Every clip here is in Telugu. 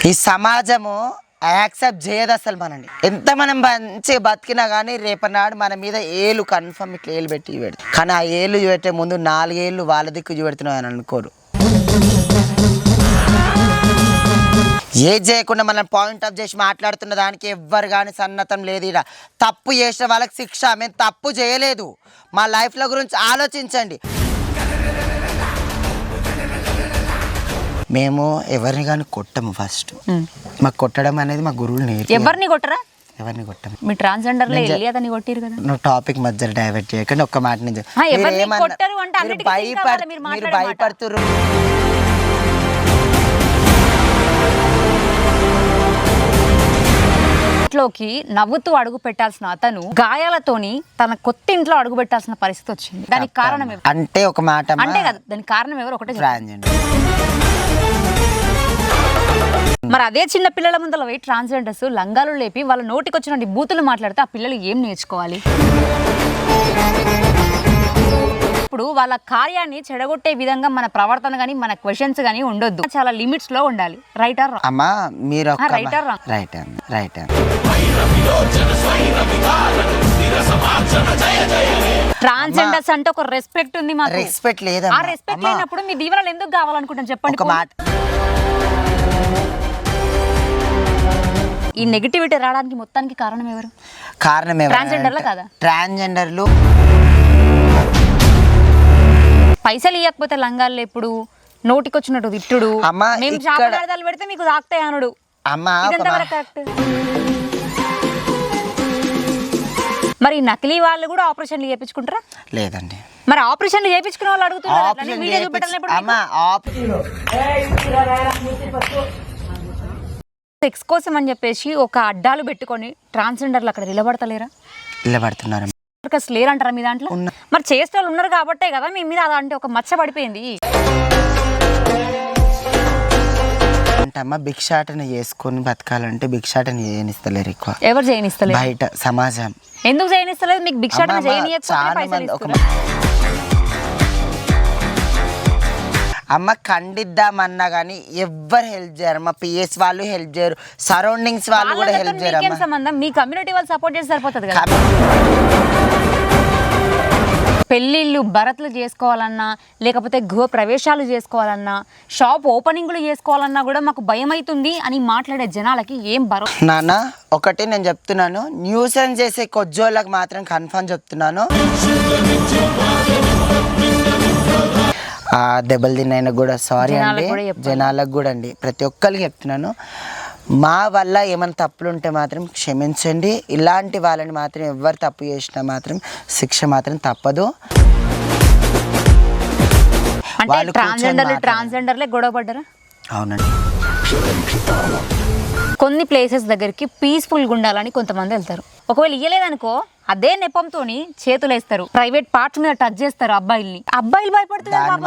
ఈ సమాజము యాక్సెప్ట్ చేయదు అసలు మనని. ఎంత మనం మంచిగా బతికినా కానీ రేపనాడు మన మీద ఏలు కన్ఫర్మ్ ఇట్లా ఏలు పెట్టి పెడతాం. కానీ ఆ ఏలు పెట్టే ముందు 4 ఏళ్ళు వాళ్ళ దిక్కు చూపెడుతున్నావు అని అనుకోరు. ఏది చేయకుండా మనం పాయింట్ ఆఫ్ చేసి మాట్లాడుతున్న దానికి ఎవ్వరు కానీ సన్నతం లేదు. ఇక్కడ తప్పు చేసిన వాళ్ళకి శిక్ష. మేము తప్పు చేయలేదు, మా లైఫ్ల గురించి ఆలోచించండి. మేము ఎవరిని కానీ కొట్టము. ఫస్ట్ మాకు కొట్టడం అనేది మా గురువులు నేర్పారు. ఎవరిని కొట్టరా? ఎవరిని కొట్టము. మీ ట్రాన్స్జెండర్ లో వెళ్ళి అతన్ని కొట్టిరు కదా. నువ్వు టాపిక్ మధ్యలో డైవర్ట్ చేయకండి. ఒక్క మాట నుంచి మీరు భయపడుతున్నారు. ఇంట్లోకి నవ్వుతూ అడుగు పెట్టాల్సిన అతను గాయాలతోని తన కొత్త ఇంట్లో అడుగు పెట్టాల్సిన పరిస్థితి వచ్చింది. దానికి కారణం ఎవరు అంటే ఒక మాట అంటే కదా, దానికి కారణం ఎవరు? ఒకటే ట్రాన్స్జెండర్. మరి అదే చిన్న పిల్లల ముందర పోయి ట్రాన్స్జెండర్స్ లంగాలు లేపి వాళ్ళ నోటికి వచ్చిన బూతులు మాట్లాడితే ఆ పిల్లలు ఏం నేర్చుకోవాలి? ఇప్పుడు వాళ్ళ కార్యాన్ని చెడగొట్టే విధంగా మన ప్రవర్తన కానీ మన క్వశ్చన్స్ కానీ ఉండొద్దు. చాలా లిమిట్స్ లో ఉండాలి. Right are wrong? అమ్మా మీరు right are wrong? Right right. Transgenders అంటే ఒక రెస్పెక్ట్ ఉంది మాకు. రెస్పెక్ట్ లేదా? ఆ రెస్పెక్ట్ లేనప్పుడు మీ దీవెనలు ఎందుకు కావాలనుకుంటాను చెప్పండి. ఒక మాట, ఈ నెగటివిటీ రావడానికి మొత్తానికి కారణం ఎవరు? కారణం ఎవరు? ట్రాన్స్జెండర్లు కదా. ట్రాన్స్జెండర్లు పైసలు ఇవ్వకపోతే లంగాలు ఎప్పుడు నోటికొచ్చినట్టు తిట్టుడు, మేము శాపనార్థాలు పెడితే మీకు తాకుతాయి అనుడు. కరెక్ట్. మరి నకిలీ వాళ్ళు కూడా ఆపరేషన్లు చేయించుకుంటారా? లేదండి. మరి ఆపరేషన్లు చేయించుకునే వాళ్ళు అడుగుతున్నారు. సెక్స్ కోసం అని చెప్పేసి ఒక అడ్డాలు పెట్టుకొని ట్రాన్స్జెండర్లు అక్కడ నిలబడతలేరా? నిలబడుతున్నారు. లేరంటారా మీ దాంట్లో? మరి చేసే వాళ్ళు ఉన్నారు కాబట్టే కదా మీ మీద అంటే ఒక మచ్చ పడిపోయింది. అమ్మ భిక్షాటన చేసుకొని బతకాలంటే భిక్షాటన చేయనిస్తలేరు ఎక్కువ. ఎవరు చేయనిస్తలేరు? బయట సమాజం. ఎందుకు చేయనిస్తలేదు? మీకు భిక్షాటన అమ్మ ఖండిద్దామన్నా కానీ ఎవ్వరు హెల్ప్ చేయరు. మా పిఎస్ వాళ్ళు హెల్ప్ చేయరు, సరౌండింగ్స్ వాళ్ళు కూడా హెల్ప్ చేయరు. సంబంధం మీ కమ్యూనిటీ వాళ్ళు సపోర్ట్ చేసి సరిపోతుంది కదా. పెళ్ళిళ్ళు భరత్లు చేసుకోవాలన్నా, లేకపోతే గృహ ప్రవేశాలు చేసుకోవాలన్నా, షాప్ ఓపెనింగ్లు చేసుకోవాలన్నా కూడా మాకు భయం అవుతుంది అని మాట్లాడే జనాలకి ఏం భరోసా? నాన్న ఒకటి నేను చెప్తున్నాను, న్యూసెన్స్ చేసే కొజ్జోళ్ళకి మాత్రం కన్ఫర్మ్ చెప్తున్నాను, దెబ్బలు తిన్నాయన కూడా సారీ అండి, జనాలకు కూడా అండి, ప్రతి ఒక్కరికి చెప్తున్నాను. మా వల్ల ఏమైనా తప్పులు ఉంటే మాత్రం క్షమించండి. ఇలాంటి వాళ్ళని మాత్రం ఎవరు తప్పు చేసినా మాత్రం శిక్ష మాత్రం తప్పదు. ట్రాన్స్జెండర్లే గొడవ పడ్డారా? అవునండి. కొన్ని ప్లేసెస్ దగ్గరికి పీస్ఫుల్గా ఉండాలని కొంతమంది వెళ్తారు. ఒకవేళ ఇయ్యలేదనుకో అదే నెపంతో చేతులు వేస్తారు, ప్రైవేట్ పార్ట్స్ మీద టచ్ చేస్తారు అబ్బాయిల్ని. అబ్బాయిలు భయపడుతున్నారు.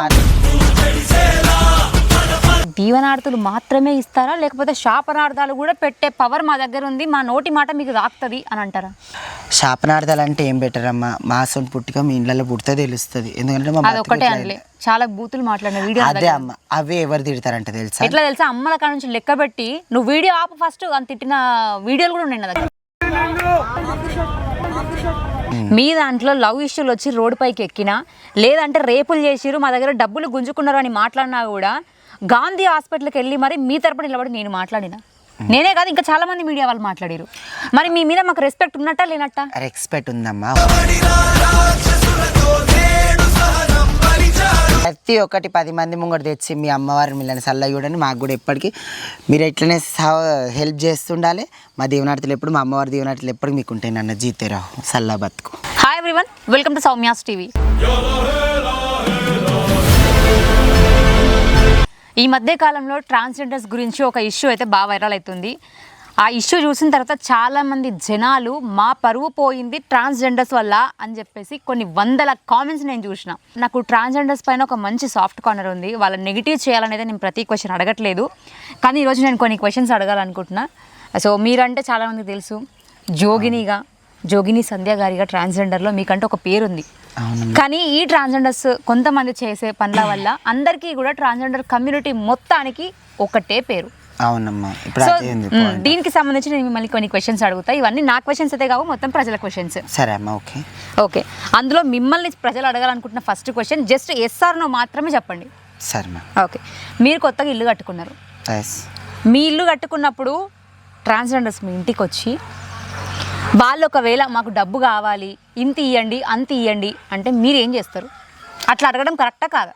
దీవనార్థులు మాత్రమే ఇస్తారా, లేకపోతే శాపనార్థాలు కూడా పెట్టే పవర్ మా దగ్గర ఉంది, మా నోటి మాట మీకు రాకుతుంది అని అంటారా? శాపనార్థాలు అంటే ఏం బెటర్ అమ్మా, మాసం పుట్టిక మీ ఇళ్ళలో పుడితే తెలుస్తుంది. ఎందుకంటే అదొకటే అనలే, చాలా బూతులు మాట్లాడిన వీడియో అదే అమ్మ. అవి ఎవరు తిడతారంటే తెలుసా? ఎట్లా తెలుసా? అమ్మల కాడ నుంచి లెక్క పెట్టి నువ్వు వీడియో ఆపు ఫస్ట్ అని తిట్టిన వీడియోలు కూడా ఉన్నాయి నా దగ్గర. మీ దాంట్లో లవ్ ఇష్యూలు వచ్చి రోడ్డు పైకి ఎక్కినా, లేదంటే రేపులు చేసిరు మా దగ్గర డబ్బులు గుంజుకున్నారు అని మాట్లాడినా కూడా గాంధీ హాస్పిటల్కి వెళ్ళి మరి మీ తరపున నిలబడి నేను మాట్లాడినా. నేనే కాదు ఇంకా చాలా మంది మీడియా వాళ్ళు మాట్లాడారు. మరి మీ మీద మాకు రెస్పెక్ట్ ఉన్నట్టా లేనట్టా? రెస్పెక్ట్ ఉందమ్మా. ప్రతి ఒక్కటి 10 మంది ముంగడు తెచ్చి మీ అమ్మవారిని మిమ్మల్ని సల్లా చూడండి. మాకు కూడా ఎప్పటికీ మీరు ఎట్లనే హెల్ప్ చేస్తుండాలి. మా దీవనార్థులు ఎప్పుడు, మా అమ్మవారి దీవనార్థులు ఎప్పుడు మీకు ఉంటాయి. నన్ను జీతేరావు సల్లా బతుకు. Hi everyone, welcome to Soumya's TV. ఈ మధ్య కాలంలో ట్రాన్స్జెండర్స్ గురించి ఒక ఇష్యూ అయితే బాగా వైరల్ అవుతుంది. ఆ ఇష్యూ చూసిన తర్వాత చాలామంది జనాలు మా పరువు పోయింది ట్రాన్స్జెండర్స్ వల్ల అని చెప్పేసి కొన్ని వందల కామెంట్స్ నేను చూసిన. నాకు ట్రాన్స్జెండర్స్ పైన ఒక మంచి సాఫ్ట్ కార్నర్ ఉంది. వాళ్ళ నెగిటివ్ చేయాలనేది నేను ప్రతి క్వశ్చన్ అడగట్లేదు, కానీ ఈరోజు నేను కొన్ని క్వశ్చన్స్ అడగాలనుకుంటున్నా. సో మీరంటే చాలామందికి తెలుసు, జోగిని సంధ్య గారిగా ట్రాన్స్జెండర్లో మీకంటే ఒక పేరు ఉంది. కానీ ఈ ట్రాన్స్జెండర్స్ కొంతమంది చేసే పనుల వల్ల అందరికీ కూడా ట్రాన్స్జెండర్ కమ్యూనిటీ మొత్తానికి ఒకటే పేరు, అవునమ్మా ఇప్పుడు సో అదే ఉంది point. దీనికి సంబంధించి నేను మిమ్మల్ని కొన్ని క్వశ్చన్స్ అడుగుతా. ఇవన్నీ నా క్వశ్చన్స్ అయితే కావు, మొత్తం ప్రజల క్వశ్చన్స్. సరే అమ్మా ఓకే. ఓకే, అందులో మిమ్మల్ని ప్రజలు అడగాలనుకుంటున్న first question just yes or no మాత్రమే చెప్పండి. సరే మ్యామ్. ఓకే, మీరు కొత్తగా ఇల్లు కట్టుకున్నారు. ఎస్. మీ ఇల్లు కట్టుకున్నప్పుడు ట్రాన్స్జెండర్స్ మీ ఇంటికి వచ్చి వాళ్ళు ఒకవేళ మాకు డబ్బు కావాలి, ఇంత ఇవ్వండి అంత ఇవ్వండి అంటే మీరు ఏం చేస్తారు? అట్లా అడగడం కరెక్టా కాదా?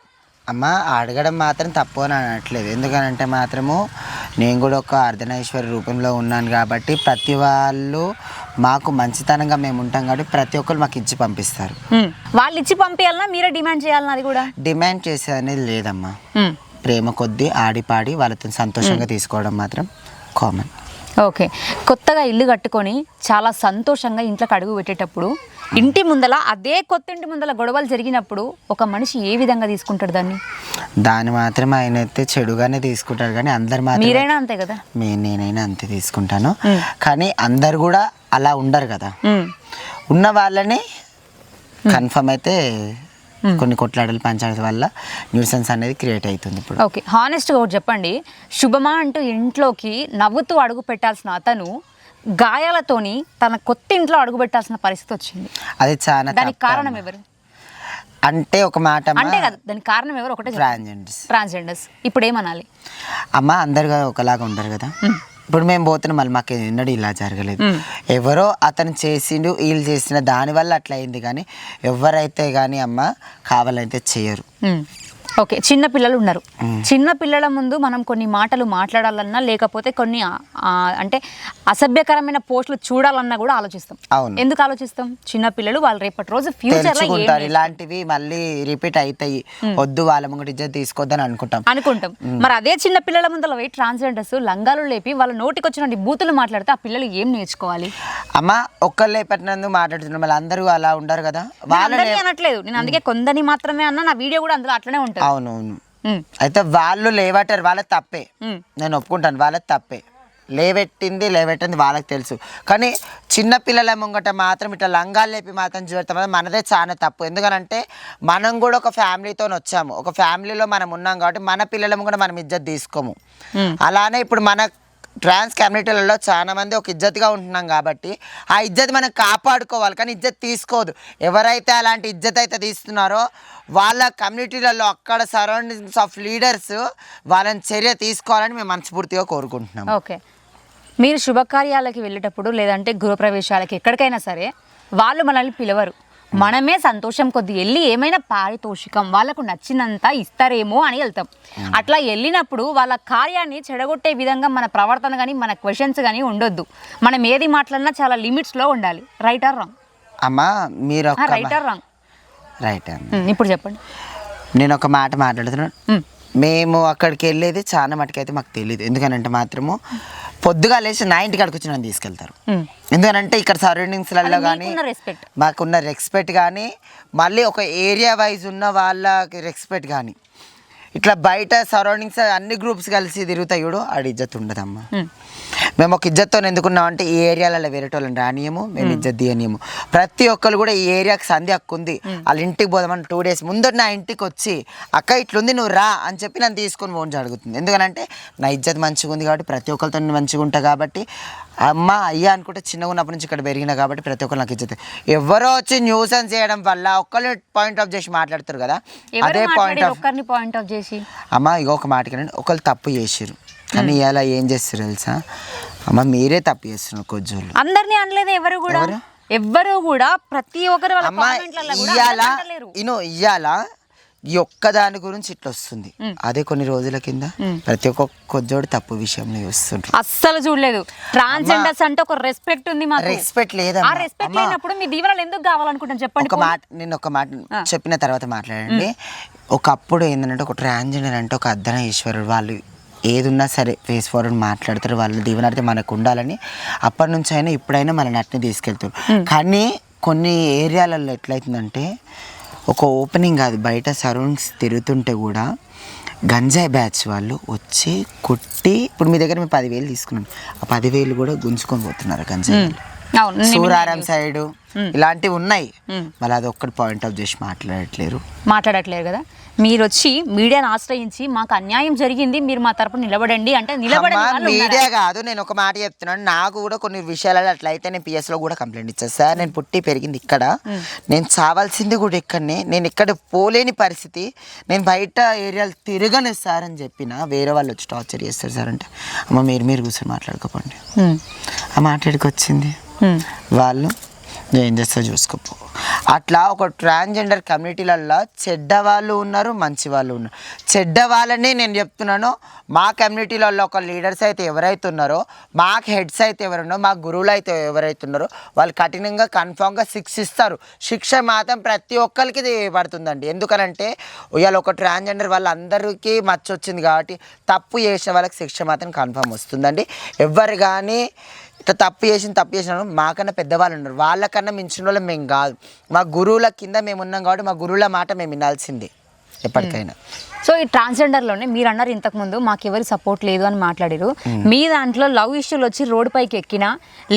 అమ్మ అడగడం మాత్రం తప్పు అని అనట్లేదు. ఎందుకనంటే మాత్రము నేను కూడా ఒక అర్ధనారీశ్వరి రూపంలో ఉన్నాను కాబట్టి ప్రతి వాళ్ళు మాకు మంచితనంగా మేము ఉంటాం కాబట్టి ప్రతి ఒక్కరు మాకు ఇచ్చి పంపిస్తారు. వాళ్ళు ఇచ్చి పంపించాలన్నా మీరే డిమాండ్ చేయాలన్నా? అది కూడా డిమాండ్ చేసేది అనేది లేదమ్మా. ప్రేమ కొద్దీ ఆడిపాడి వాళ్ళతో సంతోషంగా తీసుకోవడం మాత్రం కామన్. ఓకే, కొత్తగా ఇల్లు కట్టుకొని చాలా సంతోషంగా ఇంట్లోకి అడుగు పెట్టేటప్పుడు ఇంటి ముందల అదే కొత్త ఇంటి ముందల గొడవలు జరిగినప్పుడు ఒక మనిషి ఏ విధంగా తీసుకుంటాడు దాన్ని? దాన్ని మాత్రం ఆయన అయితే చెడుగానే తీసుకుంటాడు కానీ అందరు మాత్రం. మీరైనా అంతే కదా? నేనైనా అంతే తీసుకుంటాను కానీ అందరు కూడా అలా ఉండరు కదా. ఉన్న వాళ్ళని కన్ఫర్మ్ అయితే కొన్ని కొట్లాటలు పంచాయతీ వల్ల న్యూసెన్స్ అనేది క్రియేట్ అవుతుంది ఇప్పుడు. ఓకే, హానెస్ట్గా ఒకటి చెప్పండి, శుభమా అంటూ ఇంట్లోకి నవ్వుతూ అడుగు పెట్టాల్సిన అతను గాయాలతోని తన కొత్త ఇంట్లో అడుగు పెట్టాల్సిన పరిస్థితి వచ్చింది. అది చాలా దానికి కారణం ఎవరు? అంటే ఒక మాట అంటే కదా, దానికి కారణం ఎవరు? ఒకటే ట్రాన్స్జెండర్స్. ఇప్పుడు ఏమనాలి అమ్మ? అందరు ఒకలాగా ఉండరు కదా. ఇప్పుడు మేము పోతున్నాం, మళ్ళీ మాకు ఎన్నడూ ఇలా జరగలేదు. ఎవరో అతను చేసిండు, వీళ్ళు చేసిన దానివల్ల అట్లా అయింది కానీ ఎవరైతే కానీ అమ్మ కావాలంటే చేయరు. ఓకే, చిన్న పిల్లలు ఉన్నారు. చిన్న పిల్లల ముందు మనం కొన్ని మాటలు మాట్లాడాలన్నా లేకపోతే కొన్ని అంటే అసభ్యకరమైన పోస్టులు చూడాలన్నా కూడా ఆలోచిస్తాం. ఎందుకు ఆలోచిస్తాం? చిన్న పిల్లలు వాళ్ళు రేపటి రోజు ఫ్యూచర్ లో ఇలాంటివి మళ్ళీ రిపీట్ అవుతాయి, వద్దు వాళ్ళ ముంగట ఇజ్జత్ తీసుకోవద్దని అనుకుంటాం. మరి అదే చిన్న పిల్లల ముందు పోయి ట్రాన్స్జెండర్స్ లంగాలు లేపి వాళ్ళ నోటికి వచ్చిన బూతులు మాట్లాడితే ఆ పిల్లలు ఏం నేర్చుకోవాలి? అమ్మ ఒక్కళ్ళే పెట్టినందుకు మాట్లాడుతున్నారు, మళ్ళీ అందరూ అలా ఉండరు కదా. వాళ్ళని అనట్లేదు నేను, అందుకే కొందని మాత్రమే అన్నా. నా వీడియో కూడా అందులో అట్లనే ఉంటుంది. అవునవును, అయితే వాళ్ళు లేవటారు, వాళ్ళకి తప్పే, నేను ఒప్పుకుంటాను, వాళ్ళకి తప్పే. లేవెట్టింది వాళ్ళకి తెలుసు. కానీ చిన్నపిల్లల ముంగట మాత్రం ఇట్లా లంగాలు లేపి మాత్రం చూడటం మనదే చాలా తప్పు. ఎందుకనంటే మనం కూడా ఒక ఫ్యామిలీతో వచ్చాము, ఒక ఫ్యామిలీలో మనం ఉన్నాం కాబట్టి మన పిల్లల ముంగట మనం ఇజ్జత్ తీసుకోము. అలానే ఇప్పుడు మన ట్రాన్స్ కమ్యూనిటీలలో చాలా మంది ఒక ఇజ్జత్గా ఉంటున్నాం కాబట్టి ఆ ఇజ్జత్ మనం కాపాడుకోవాలి. కానీ ఇజ్జత్ తీసుకోదు. ఎవరైతే అలాంటి ఇజ్జత్ అయితే తీస్తున్నారో వాళ్ళ కమ్యూనిటీలలో అక్కడ సరౌండింగ్స్ ఆఫ్ లీడర్స్ వాళ్ళని చర్య తీసుకోవాలని మేము మనస్ఫూర్తిగా కోరుకుంటున్నాం. ఓకే, మీరు శుభకార్యాలకి వెళ్ళేటప్పుడు లేదంటే గృహప్రవేశాలకి ఎక్కడికైనా సరే వాళ్ళు మనల్ని పిలవరు, మనమే సంతోషం కొద్ది వెళ్ళి ఏమైనా పారితోషికం వాళ్ళకు నచ్చినంత ఇస్తారేమో అని వెళ్తాం. అట్లా వెళ్ళినప్పుడు వాళ్ళ కార్యాన్ని చెడగొట్టే విధంగా మన ప్రవర్తన కానీ మన క్వశ్చన్స్ కానీ ఉండొద్దు. మనం ఏది మాట్లాడినా చాలా లిమిట్స్లో ఉండాలి. Right are wrong? అమ్మా మీరు రైట్ ఆర్ రాంగ్? రైట్. ఇప్పుడు చెప్పండి. నేను ఒక మాట మాట్లాడుతున్నాను. మేము అక్కడికి వెళ్ళేది చాలా మటుకైతే మాకు తెలియదు. ఎందుకనంటే మాత్రము పొద్దుగా లేచి నా ఇంటికి అక్కడికి వచ్చి నన్ను తీసుకెళ్తారు. ఎందుకనంటే ఇక్కడ సరౌండింగ్స్లలో కానీ మాకున్న రెస్పెక్ట్ కానీ మళ్ళీ ఒక ఏరియా వైజ్ ఉన్న వాళ్ళకి రెస్పెక్ట్ కానీ ఇట్లా బయట సరౌండింగ్స్ అన్ని గ్రూప్స్ కలిసి తిరుగుతాయి చూడు, ఆడి ఇజ్జత్ ఉండదమ్మా. మేము ఒక ఇజ్జత్తో ఎందుకున్నామంటే ఈ ఏరియాలలో వేరేటోళ్ళని రానియము, మేము ఇజ్జత్ తీయనియము. ప్రతి ఒక్కరు కూడా ఈ ఏరియాకి సంధి హక్కు ఉంది. వాళ్ళ ఇంటికి పోదామని 2 days ముందు నా ఇంటికి వచ్చి అక్క ఇట్లుంది నువ్వు రా అని చెప్పి నన్ను తీసుకొని పోవడం జరుగుతుంది. ఎందుకంటే నా ఇజ్జత్ మంచిగా ఉంది కాబట్టి ప్రతి ఒక్కరితో మంచిగా ఉంటా కాబట్టి అమ్మ అయ్యా అనుకుంటే చిన్నగా ఉన్నప్పటి నుంచి ఇక్కడ పెరిగినా కాబట్టి ప్రతి ఒక్కరు నాకు ఇజ్జత్. ఎవరో వచ్చి న్యూసెన్స్ చేయడం వల్ల ఒక్కరిని పాయింట్ ఆఫ్ చేసి మాట్లాడతారు కదా, అదే పాయింట్ ఆఫ్ చేసి అమ్మ ఇక ఒక మాటకి ఒకళ్ళు తప్పు చేసారు కానీ ఇలా ఏం చేస్తారు తెలుసా అమ్మ, మీరే తప్పు చేస్తున్నారు. కొజ్జోళ్ళు అందరినీ అనలేదు, ఎవరు కూడా ప్రతి ఒక్కరు ఇయ్యాల ఈ ఒక్కదాని గురించి ఇట్లా వస్తుంది. అదే కొన్ని రోజుల కింద ప్రతి ఒక్క కొజ్జోడు తప్పు విషయంలో వస్తుండ్రు. అస్సలు చూడలేదు. ట్రాన్స్జెండర్స్ అంటే ఒక రెస్పెక్ట్ ఉంది, మాకు రెస్పెక్ట్ లేదా? ఆ రెస్పెక్ట్ లేనప్పుడు మీ దీవెనలు ఎందుకు కావాలనుకుంటాను చెప్పండి. నేను ఒక మాట చెప్పిన తర్వాత మాట్లాడండి. ఒకప్పుడు ఏంటంటే ఒక ట్రాన్స్జెండర్ అంటే ఒక అర్ధనారీశ్వరుడు, వాళ్ళు ఏదున్నా సరే ఫేస్ ఫార్వర్డ్ మాట్లాడతారు, వాళ్ళ దీవెనార్థి మనకు ఉండాలని అప్పటి నుంచి అయినా ఇప్పుడైనా మనని అట్నే తీసుకెళ్తారు. కానీ కొన్ని ఏరియాలలో ఎట్లయితుందంటే ఒక ఓపెనింగ్ కాదు, బయట సరౌండింగ్స్ తిరుగుతుంటే కూడా గంజాయి బ్యాచ్ వాళ్ళు వచ్చి కొట్టి, ఇప్పుడు మీ దగ్గర మేము 10,000 తీసుకున్నాం, ఆ 10,000 కూడా గుంజుకొని పోతున్నారు గంజాయి. సూరారం సైడు ఇలాంటివి ఉన్నాయి, మళ్ళీ అది ఒక్కటి పాయింట్ ఆఫ్ చేసి మాట్లాడట్లేరు కదా. మీరు వచ్చి మీడియాను ఆశ్రయించి మాకు అన్యాయం జరిగింది, మీరు మా తరపున నిలబడండి అంటే మీడియా కాదు. నేను ఒక మాట చెప్తున్నాను, నాకు కూడా కొన్ని విషయాలలో అట్లయితే నేను పిఎస్లో కూడా కంప్లైంట్ ఇచ్చాను సార్. నేను పుట్టి పెరిగింది ఇక్కడ, నేను చావాల్సింది కూడా ఇక్కడనే, నేను ఇక్కడ పోలేని పరిస్థితి, నేను బయట ఏరియాలు తిరగను సార్ అని చెప్పిన వేరే వాళ్ళు వచ్చి టార్చర్ చేస్తారు సార్ అంటే, అమ్మ మీరు కూర్చొని మాట్లాడుకోకండి, ఆ మాట్లాడికి వచ్చింది వాళ్ళు ఏం చేస్తా చూసుకోపో. అట్లా ఒక ట్రాన్స్జెండర్ కమ్యూనిటీలలో చెడ్డ వాళ్ళు ఉన్నారు, మంచి వాళ్ళు ఉన్నారు. చెడ్డ వాళ్ళని నేను చెప్తున్నాను, మా కమ్యూనిటీలలో ఒక లీడర్స్ అయితే ఎవరైతే ఉన్నారో, మాకు హెడ్స్ అయితే ఎవరున్నారో, మా గురువులు అయితే ఎవరైతే ఉన్నారో వాళ్ళు కఠినంగా కన్ఫామ్గా శిక్షిస్తారు. శిక్ష మాత్రం ప్రతి ఒక్కరికి పడుతుందండి. ఎందుకనంటే ఇవాళ ఒక ట్రాన్స్జెండర్ వాళ్ళందరికీ మచ్చ వచ్చింది కాబట్టి తప్పు చేసే వాళ్ళకి శిక్ష మాత్రం కన్ఫామ్ వస్తుందండి. ఎవరు కానీ ఇట్లా తప్పు చేసిన మాకన్నా పెద్దవాళ్ళు ఉన్నారు, వాళ్ళకన్నా మించిన వాళ్ళు మేము కాదు. మా గురువుల కింద మేము ఉన్నాం కాబట్టి మా గురువుల మాట మేము వినాల్సిందే ఎప్పటికైనా. సో ఈ ట్రాన్స్జెండర్లోనే మీరు అన్నారు ఇంతకుముందు మాకు ఎవరి సపోర్ట్ లేదు అని మాట్లాడారు. మీ దాంట్లో లవ్ ఇష్యూలు వచ్చి రోడ్డు పైకి ఎక్కినా,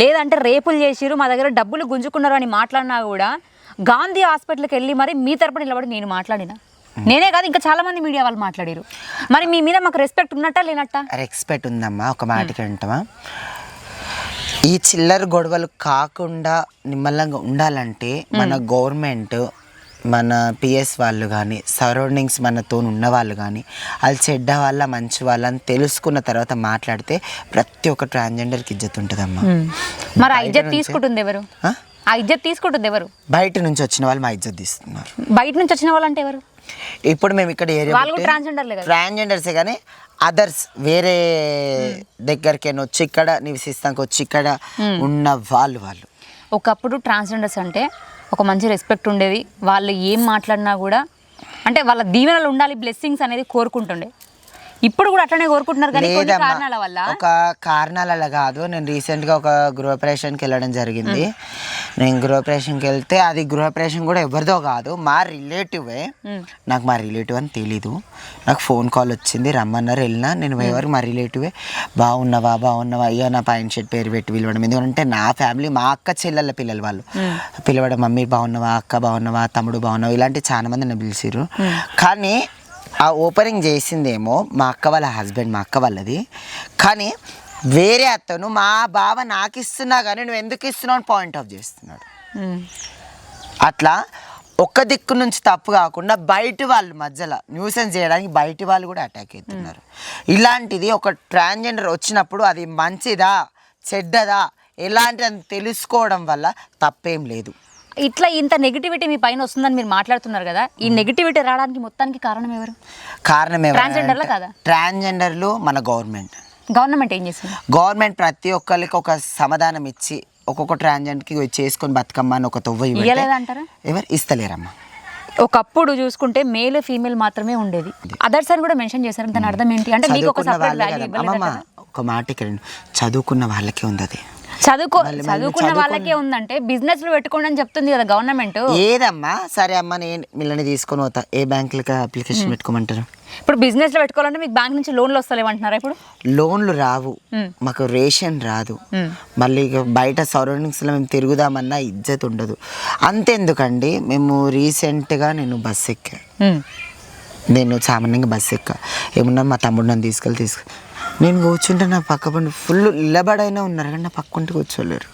లేదంటే రేపులు చేసిరు, మా దగ్గర డబ్బులు గుంజుకున్నారు అని మాట్లాడినా కూడా గాంధీ హాస్పిటల్కి వెళ్ళి మరి మీ తరపున నిలబడి నేను మాట్లాడినా, నేనే కాదు ఇంకా చాలా మంది మీడియా వాళ్ళు మాట్లాడారు. మరి మీ మీద మాకు రెస్పెక్ట్ ఉన్నట్టా లేనట్టా? రెస్పెక్ట్ ఉందమ్మా. ఒక మాటకి అంటామా, ఈ చిల్లర గొడవలు కాకుండా నిమ్మలంగా ఉండాలంటే మన గవర్నమెంట్, మన పిఎస్ వాళ్ళు కానీ, సరౌండింగ్స్ మనతో ఉన్న వాళ్ళు కానీ, వాళ్ళు చెడ్డ వాళ్ళ మంచి వాళ్ళని తెలుసుకున్న తర్వాత మాట్లాడితే ప్రతి ఒక్క ట్రాన్స్జెండర్కి ఇజ్జత్ ఉంటుందమ్మా. మరి ఆ ఇజ్జత్ తీసుకుంటుంది ఎవరు? ఆ ఇజ్జత్ తీసుకుంటుంది ఎవరు? బయట నుంచి వచ్చిన వాళ్ళు మా ఇజ్జత్ తీస్తున్నారు. బయట నుంచి వచ్చిన వాళ్ళు అంటే ఎవరు? ఇప్పుడు మేము ఇక్కడ ఏరియా ట్రాన్స్జెండర్సే కానీ అదర్స్ వేరే దగ్గరికైనా వచ్చి ఇక్కడ నివసిస్తానికి వచ్చి ఇక్కడ ఉన్న వాళ్ళు ఒకప్పుడు ట్రాన్స్జెండర్స్ అంటే ఒక మంచి రెస్పెక్ట్ ఉండేది. వాళ్ళు ఏం మాట్లాడినా కూడా అంటే వాళ్ళ దీవెనలు ఉండాలి, బ్లెస్సింగ్స్ అనేది కోరుకుంటుండే. ఇప్పుడు కూడా అట్లనే కోరుకుంటున్నారు కానీ కొన్ని కారణాల వల్ల. ఒక కారణాల కాదు, నేను రీసెంట్గా ఒక గృహప్రవేశానికి వెళ్ళడం జరిగింది. నేను గృహప్రవేశంకి వెళ్తే అది గృహప్రవేశం కూడా ఎవరిదో కాదు, మా రిలేటివే. నాకు మా రిలేటివ్ అని తెలీదు, నాకు ఫోన్ కాల్ వచ్చింది, రమ్మన్నారు, వెళ్ళినా. నేను ఎవరు మా రిలేటివే. బాగున్నావా అయ్యో నా పైన షర్ట్ పేరు పెట్టి పిలవడం. ఎందుకంటే నా ఫ్యామిలీ, మా అక్క చెల్లెళ్ళ పిల్లలు వాళ్ళు పిలవడం, మమ్మీ బాగున్నావా, అక్క బాగున్నావా, తమ్ముడు బాగున్నావా, ఇలాంటి చాలా మంది నన్ను పిలిచిరు. కానీ ఆ ఓపెనింగ్ చేసిందేమో మా అక్క వాళ్ళ హస్బెండ్, మా అక్క వాళ్ళది. కానీ వేరే అతను మా బావ నాకు ఇస్తున్నా కానీ నువ్వు ఎందుకు ఇస్తున్నావు అని పాయింట్ ఆఫ్ చేస్తున్నాడు. అట్లా ఒక్క దిక్కు నుంచి తప్పు కాకుండా బయట వాళ్ళు మధ్యలో న్యూసెన్స్ చేయడానికి బయట వాళ్ళు కూడా అటాక్ అవుతున్నారు. ఇలాంటిది ఒక ట్రాన్స్జెండర్ వచ్చినప్పుడు అది మంచిదా చెడ్డదా ఎలాంటిదని తెలుసుకోవడం వల్ల తప్పేం లేదు. ఇట్లా ఇంత నెగిటివిటీ మీ పైన వస్తుందని మీరు మాట్లాడుతున్నారు కదా, ఈ నెగిటివిటీ రావడానికి మొత్తానికి కారణం ఎవరు? ట్రాన్స్జెండర్లు కదా? ట్రాన్స్జెండర్లు మన గవర్నమెంట్ ఏం చేసింది? గవర్నమెంట్ ప్రతి ఒక్కరికి ఒక సమాధానం ఇచ్చి ఒక్కొక్క ట్రాన్స్జెండర్కి చేసుకొని బతుకమ్మ అని ఒక తొవ్వ ఇవ్వలేదంటారా? ఎవరు ఇస్తలేరమ్మా. ఒకప్పుడు చూసుకుంటే మేల్ ఫీమేల్ మాత్రమే ఉండేది, అదర్స్ అని కూడా మెన్షన్ చేశారు. దాని అర్థం ఏంటి అంటే మీకు ఒక సెపరేట్ వాల్యూ ఇవ్వలేదు. ఒక మాటకి చదువుకున్న వాళ్ళకే ఉంది అది. చదువుకున్న వాళ్ళకే ఉందంటే బిజినెస్ లో పెట్టుకోండి అని చెప్తుంది కదా గవర్నమెంట్. ఏదమ్మా సరే అమ్మా, నేను మిమ్మల్ని తీసుకొని పోతా, ఏ బ్యాంకులకి అప్లికేషన్ పెట్టుకోమంటారు? ఇప్పుడు బిజినెస్ లో పెట్టుకోవాలంటే మీకు బ్యాంక్ నుంచి లోన్లు వస్తలేమంటున్నారా? ఇప్పుడు లోన్లు రావు, మాకు రేషన్ రాదు, మళ్ళీ బయట సరౌండింగ్స్ లో మేము తిరుగుదామన్నా ఇజ్జత్ ఉండదు. అంతెందుకండి, మేము రీసెంట్గా నేను బస్సు ఎక్కా, నేను సామాన్యంగా బస్సు ఎక్కా, ఏమన్నా మా తమ్ముడు నన్ను తీసుకెళ్ళి నేను కూర్చుంటే నా పక్క పండి ఫుల్ నిలబడైనా ఉన్నారు కానీ నా పక్కంటే కూర్చోలేరు.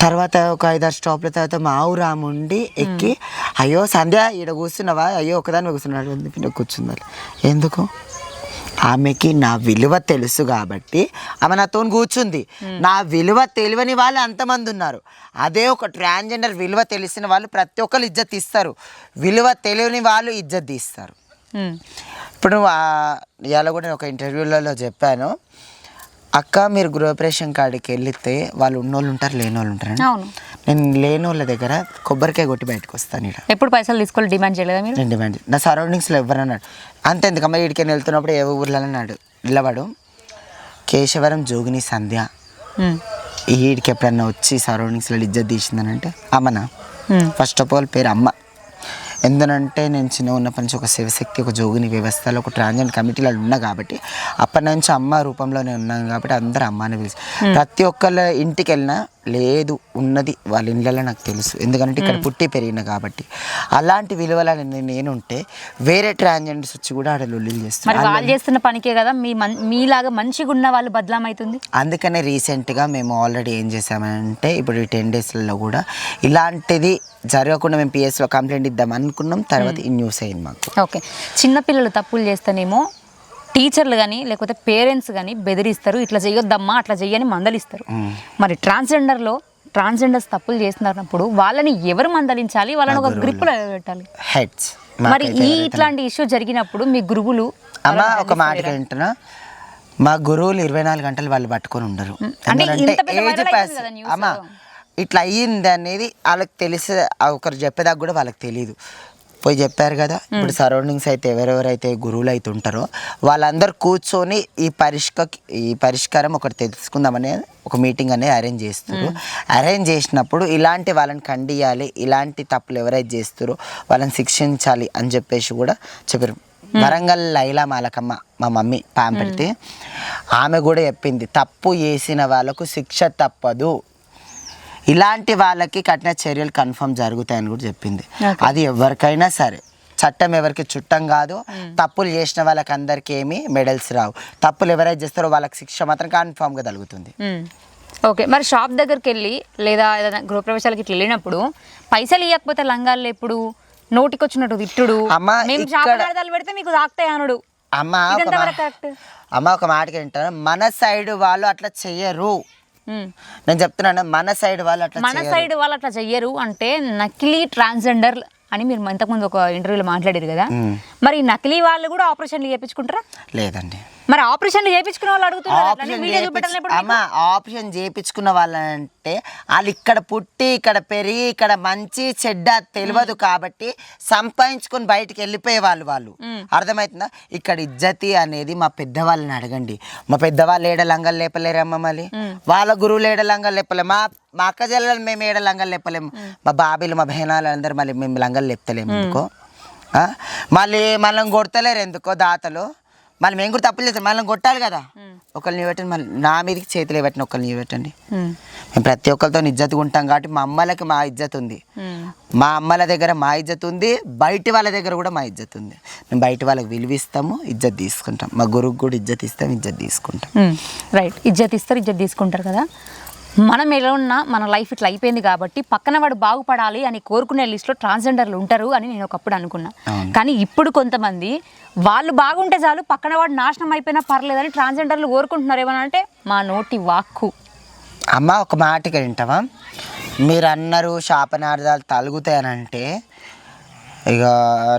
తర్వాత ఒక 5-6 స్టాప్ల తర్వాత మా ఊరాముండి ఎక్కి, అయ్యో సంధ్య ఈడ కూర్చున్నావా, అయ్యో ఒకదాని కూర్చున్నాడు, ఎందుకు కూర్చున్నారు? ఎందుకు? ఆమెకి నా విలువ తెలుసు కాబట్టి ఆమె నాతో కూర్చుంది. నా విలువ తెలియని వాళ్ళు అంతమంది ఉన్నారు. అదే ఒక ట్రాన్స్జెండర్ విలువ తెలిసిన వాళ్ళు ప్రతి ఒక్కరు ఇజ్జత్ ఇస్తారు, విలువ తెలియని వాళ్ళు ఇజ్జత్ తీస్తారు. ఇప్పుడు ఇవాళ కూడా నేను ఒక ఇంటర్వ్యూలలో చెప్పాను, అక్క మీరు గృహప్రవేశం కాడికి వెళితే వాళ్ళు ఉన్నోళ్ళు ఉంటారు, లేని వాళ్ళు ఉంటారు. నేను లేని వాళ్ళ దగ్గర కొబ్బరికాయ కొట్టి బయటకు వస్తాను. ఎప్పుడు పైసలు తీసుకోవాలి డిమాండ్ చేయలేదా మీరు? నేను డిమాండ్, నా సరౌండింగ్స్లో ఎవరన్నాడు అంతెందుకమ్మా, వీడికి వెళ్తున్నప్పుడు ఏ ఊర్లో అన్నాడు నిలబడు, కేశవరం జోగిని సంధ్య వీడికి ఎప్పుడన్నా వచ్చి సరౌండింగ్స్లో ఇజ్జత్ తీసిందని అంటే అమ్మనా. ఫస్ట్ ఆఫ్ ఆల్ పేరు అమ్మ, ఎందుకంటే నేను చిన్న ఉన్నప్పటి నుంచి ఒక శివశక్తి, ఒక జోగిని వ్యవస్థలో ఒక ట్రాన్స్జెండర్ కమిటీలో ఉన్నా కాబట్టి అప్పటి నుంచి అమ్మ రూపంలోనే ఉన్నాను కాబట్టి అందరూ అమ్మ అని పిలిచి ప్రతి ఒక్కళ్ళ ఇంటికి వెళ్ళినా లేదు ఉన్నది వాళ్ళ ఇళ్ళలో నాకు తెలుసు, ఎందుకంటే ఇక్కడ పుట్టి పెరిగిన కాబట్టి. అలాంటి విలువలని నేను ఉంటే వేరే ట్రాన్స్జెండర్స్ వచ్చి కూడా ఆడ లొల్లిలు మరి చేస్తారు. వాళ్ళు చేస్తున్న పనికే కదా మీలాగా మంచిగా ఉన్న వాళ్ళు బదలామవుతుంది. అందుకనే రీసెంట్గా మేము ఆల్రెడీ ఏం చేసామంటే ఇప్పుడు ఈ 10 డేస్లలో కూడా ఇలాంటిది జరగకుండా మేము పిఎస్లో కంప్లైంట్ ఇద్దాం అనుకున్నాం. తర్వాత ఈ న్యూస్ అయింది మాకు. ఓకే, చిన్నపిల్లలు తప్పులు చేస్తేనేమో టీచర్లు కానీ లేకపోతే పేరెంట్స్ కానీ బెదిరిస్తారు, ఇట్లా చేయొద్దమ్మా అట్లా చెయ్యని మందలిస్తారు. మరి ట్రాన్స్జెండర్స్ తప్పులు చేస్తున్నప్పుడు వాళ్ళని ఎవరు మందలించాలి, వాళ్ళని ఒక గ్రిప్లో పెట్టాలి? హెడ్స్. మరి ఇట్లాంటి ఇష్యూ జరిగినప్పుడు మీ గురువులు అమ్మ ఒక మాట ఏంటన్నా, మా గురువులు 24 గంటలు వాళ్ళు పట్టుకొని ఉండరు. అమ్మ ఇట్లా అయ్యింది అనేది వాళ్ళకి తెలిసి ఒకరు చెప్పేదాకా కూడా వాళ్ళకి తెలియదు. పోయి చెప్పారు కదా, ఇప్పుడు సరౌండింగ్స్ అయితే ఎవరెవరైతే గురువులు అయితే ఉంటారో వాళ్ళందరూ కూర్చొని ఈ పరిష్కారం ఒకటి తెలుసుకుందామని ఒక మీటింగ్ అనేది అరేంజ్ చేస్తారు. అరేంజ్ చేసినప్పుడు ఇలాంటి వాళ్ళని ఖండియాలి, ఇలాంటి తప్పులు ఎవరైతే చేస్తారో వాళ్ళని శిక్షించాలి అని చెప్పేసి కూడా చెప్పారు. వరంగల్ లైలా మాలకమ్మ మా మమ్మీ పెడితే ఆమె కూడా చెప్పింది, తప్పు చేసిన వాళ్ళకు శిక్ష తప్పదు, ఇలాంటి వాళ్ళకి కఠిన చర్యలు కన్ఫర్మ్ జరుగుతాయని కూడా చెప్పింది. అది ఎవరికైనా సరే, చట్టం ఎవరికి చుట్టం కాదు. తప్పులు చేసిన వాళ్ళకి అందరికీ ఏమి మెడల్స్ రావు, తప్పులు ఎవరైతే చేస్తారో వాళ్ళకి శిక్ష మాత్రం కన్ఫర్మ్గా తగులుతుంది. ఓకే, మరి షాప్ దగ్గరికి వెళ్ళి లేదా ఏదైనా గృహప్రవేశాలకి ఇట్లా వెళ్ళినప్పుడు పైసలు ఇవ్వకపోతే లంగాలు ఎప్పుడు నోటికొచ్చినట్టు తిట్టుడు, మేము షాపులు పెడితే మీకు తాకుతాయి అనుడు. అమ్మ ఒక మాటకి ఏంటంటే మన సైడ్ వాళ్ళు అట్లా చెయ్యరు. నేను చెప్తున్నాను, మన సైడ్ వాళ్ళు అట్లా చెయ్యరు అంటే నకిలీ ట్రాన్స్జెండర్ అని మీరు ఇంతకుముందు ఒక ఇంటర్వ్యూలో మాట్లాడారు కదా. మరి నకిలీ వాళ్ళు కూడా ఆపరేషన్లు చేయించుకుంటారా? లేదండి. మరి ఆపరేషన్లు చేయించుకున్న వాళ్ళు అడుగుతున్నారు. ఆపరేషన్ చేయించుకున్న వాళ్ళంటే వాళ్ళు ఇక్కడ పుట్టి ఇక్కడ పెరిగి ఇక్కడ మంచి చెడ్డ తెలియదు కాబట్టి సంపాదించుకొని బయటికి వెళ్ళిపోయే వాళ్ళు. అర్థమవుతుందా? ఇక్కడ ఇజ్జతి అనేది మా పెద్దవాళ్ళని అడగండి. మా పెద్దవాళ్ళు ఏడ లంగలు లేపలేరమ్మ, మళ్ళీ వాళ్ళ గురువులు ఏడ లంగలు లేపలేము, మా అక్క చెల్లెలు మేము ఏడ లంగలు లేపలేము, మా బాబీలు మా బహనాలు అందరూ మళ్ళీ మేము లంగలు లేపుతలేము ఎందుకో, మళ్ళీ మనల్ని కొడతలేరు ఎందుకో దాతలు, మళ్ళీ మేము కూడా తప్పులు చేస్తాం, మనల్ని కొట్టాలి కదా. ఒకరిని పెట్టండి, మళ్ళీ నా మీదకి చేతులు పెట్టండి, ఒకరిని పెట్టండి. మేము ప్రతి ఒక్కరితో ఇజ్జత్ ఉంటాం కాబట్టి మా అమ్మలకి మా ఇజ్జత్ ఉంది, మా అమ్మల దగ్గర మా ఇజ్జత్ ఉంది, బయటి వాళ్ళ దగ్గర కూడా మా ఇజ్జత్ ఉంది. మేము బయట వాళ్ళకి విలువిస్తాము, ఇజ్జత్ తీసుకుంటాం, మా గురువుకు కూడా ఇజ్జత్ ఇస్తాం, ఇజ్జత్ తీసుకుంటాం. రైట్, ఇజ్జత్ ఇస్తారు, ఇజ్జత్ తీసుకుంటారు కదా. మనం ఎలా ఉన్నా మన లైఫ్ ఇట్లా అయిపోయింది కాబట్టి పక్కన వాడు బాగుపడాలి అని కోరుకునే లిస్ట్లో ట్రాన్స్జెండర్లు ఉంటారు అని నేను ఒకప్పుడు అనుకున్నా. కానీ ఇప్పుడు కొంతమంది వాళ్ళు బాగుంటే చాలు, పక్కన వాడు నాశనం అయిపోయినా పర్లేదని ట్రాన్స్జెండర్లు కోరుకుంటున్నారు. ఏమనంటే మా నోటి వాక్కు. అమ్మ ఒక మాటకి వింటావా, మీరు అన్నారు శాపనార్థాలు తలుగుతాయనంటే, ఇక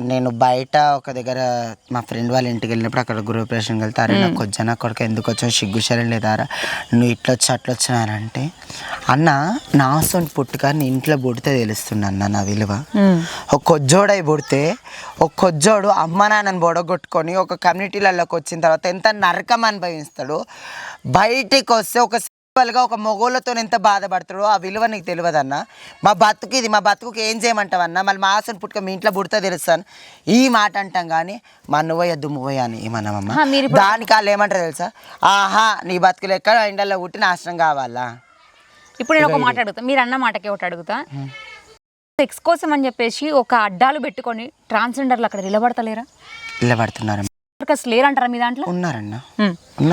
నేను బయట ఒక దగ్గర మా ఫ్రెండ్ వాళ్ళ ఇంటికి వెళ్ళినప్పుడు అక్కడ గృహప్రవేశంకి వెళ్తారు. నాకు వచ్చాను అక్కడికి ఎందుకు వచ్చావు, సిగ్గుశరం లేదారా, నువ్వు ఇట్లా వచ్చి అట్లా వచ్చినానంటే, అన్న నా సొంత పుట్టుక నీ ఇంట్లో పుడితే తెలుస్తుంది అన్న నా విలువ. ఒక కొజ్జోడై పుడితే ఒక కొజ్జోడు అమ్మ నాన్నని బొడగొట్టుకొని ఒక కమ్యూనిటీలలోకి వచ్చిన తర్వాత ఎంత నరకం అనుభవిస్తాడు, బయటికి వస్తే ఒక మొగోళ్ళతో ఎంత బాధపడతాడో ఆ విలువ నీకు తెలియదన్న. మా బతుకుకి ఏం చేయమంటావన్నా, మళ్ళీ మా ఆశను పుట్టుక మీ ఇంట్లో పుడితే తెలుస్తాను ఈ మాట అంటాం. కానీ మా నువ్వయ్య దుమ్మువయ్య అని ఏమన్నామమ్మా, దానికి వాళ్ళు ఏమంటారు తెలుసా, ఆహా నీ బతుకులు ఎక్కడ ఎండల్లో పుట్టి నాశనం కావాలా. ఇప్పుడు నేను ఒక మాట అడుగుతా, మీరు అన్న మాటకి ఒకటి అడుగుతా, సెక్స్ కోసం అని చెప్పేసి ఒక అడ్డాలు పెట్టుకొని ట్రాన్స్జెండర్లు అక్కడ నిలబడతలేరా? నిలబడుతున్నారు లేరంటారా మీ దాంట్లో? ఉన్నారన్న.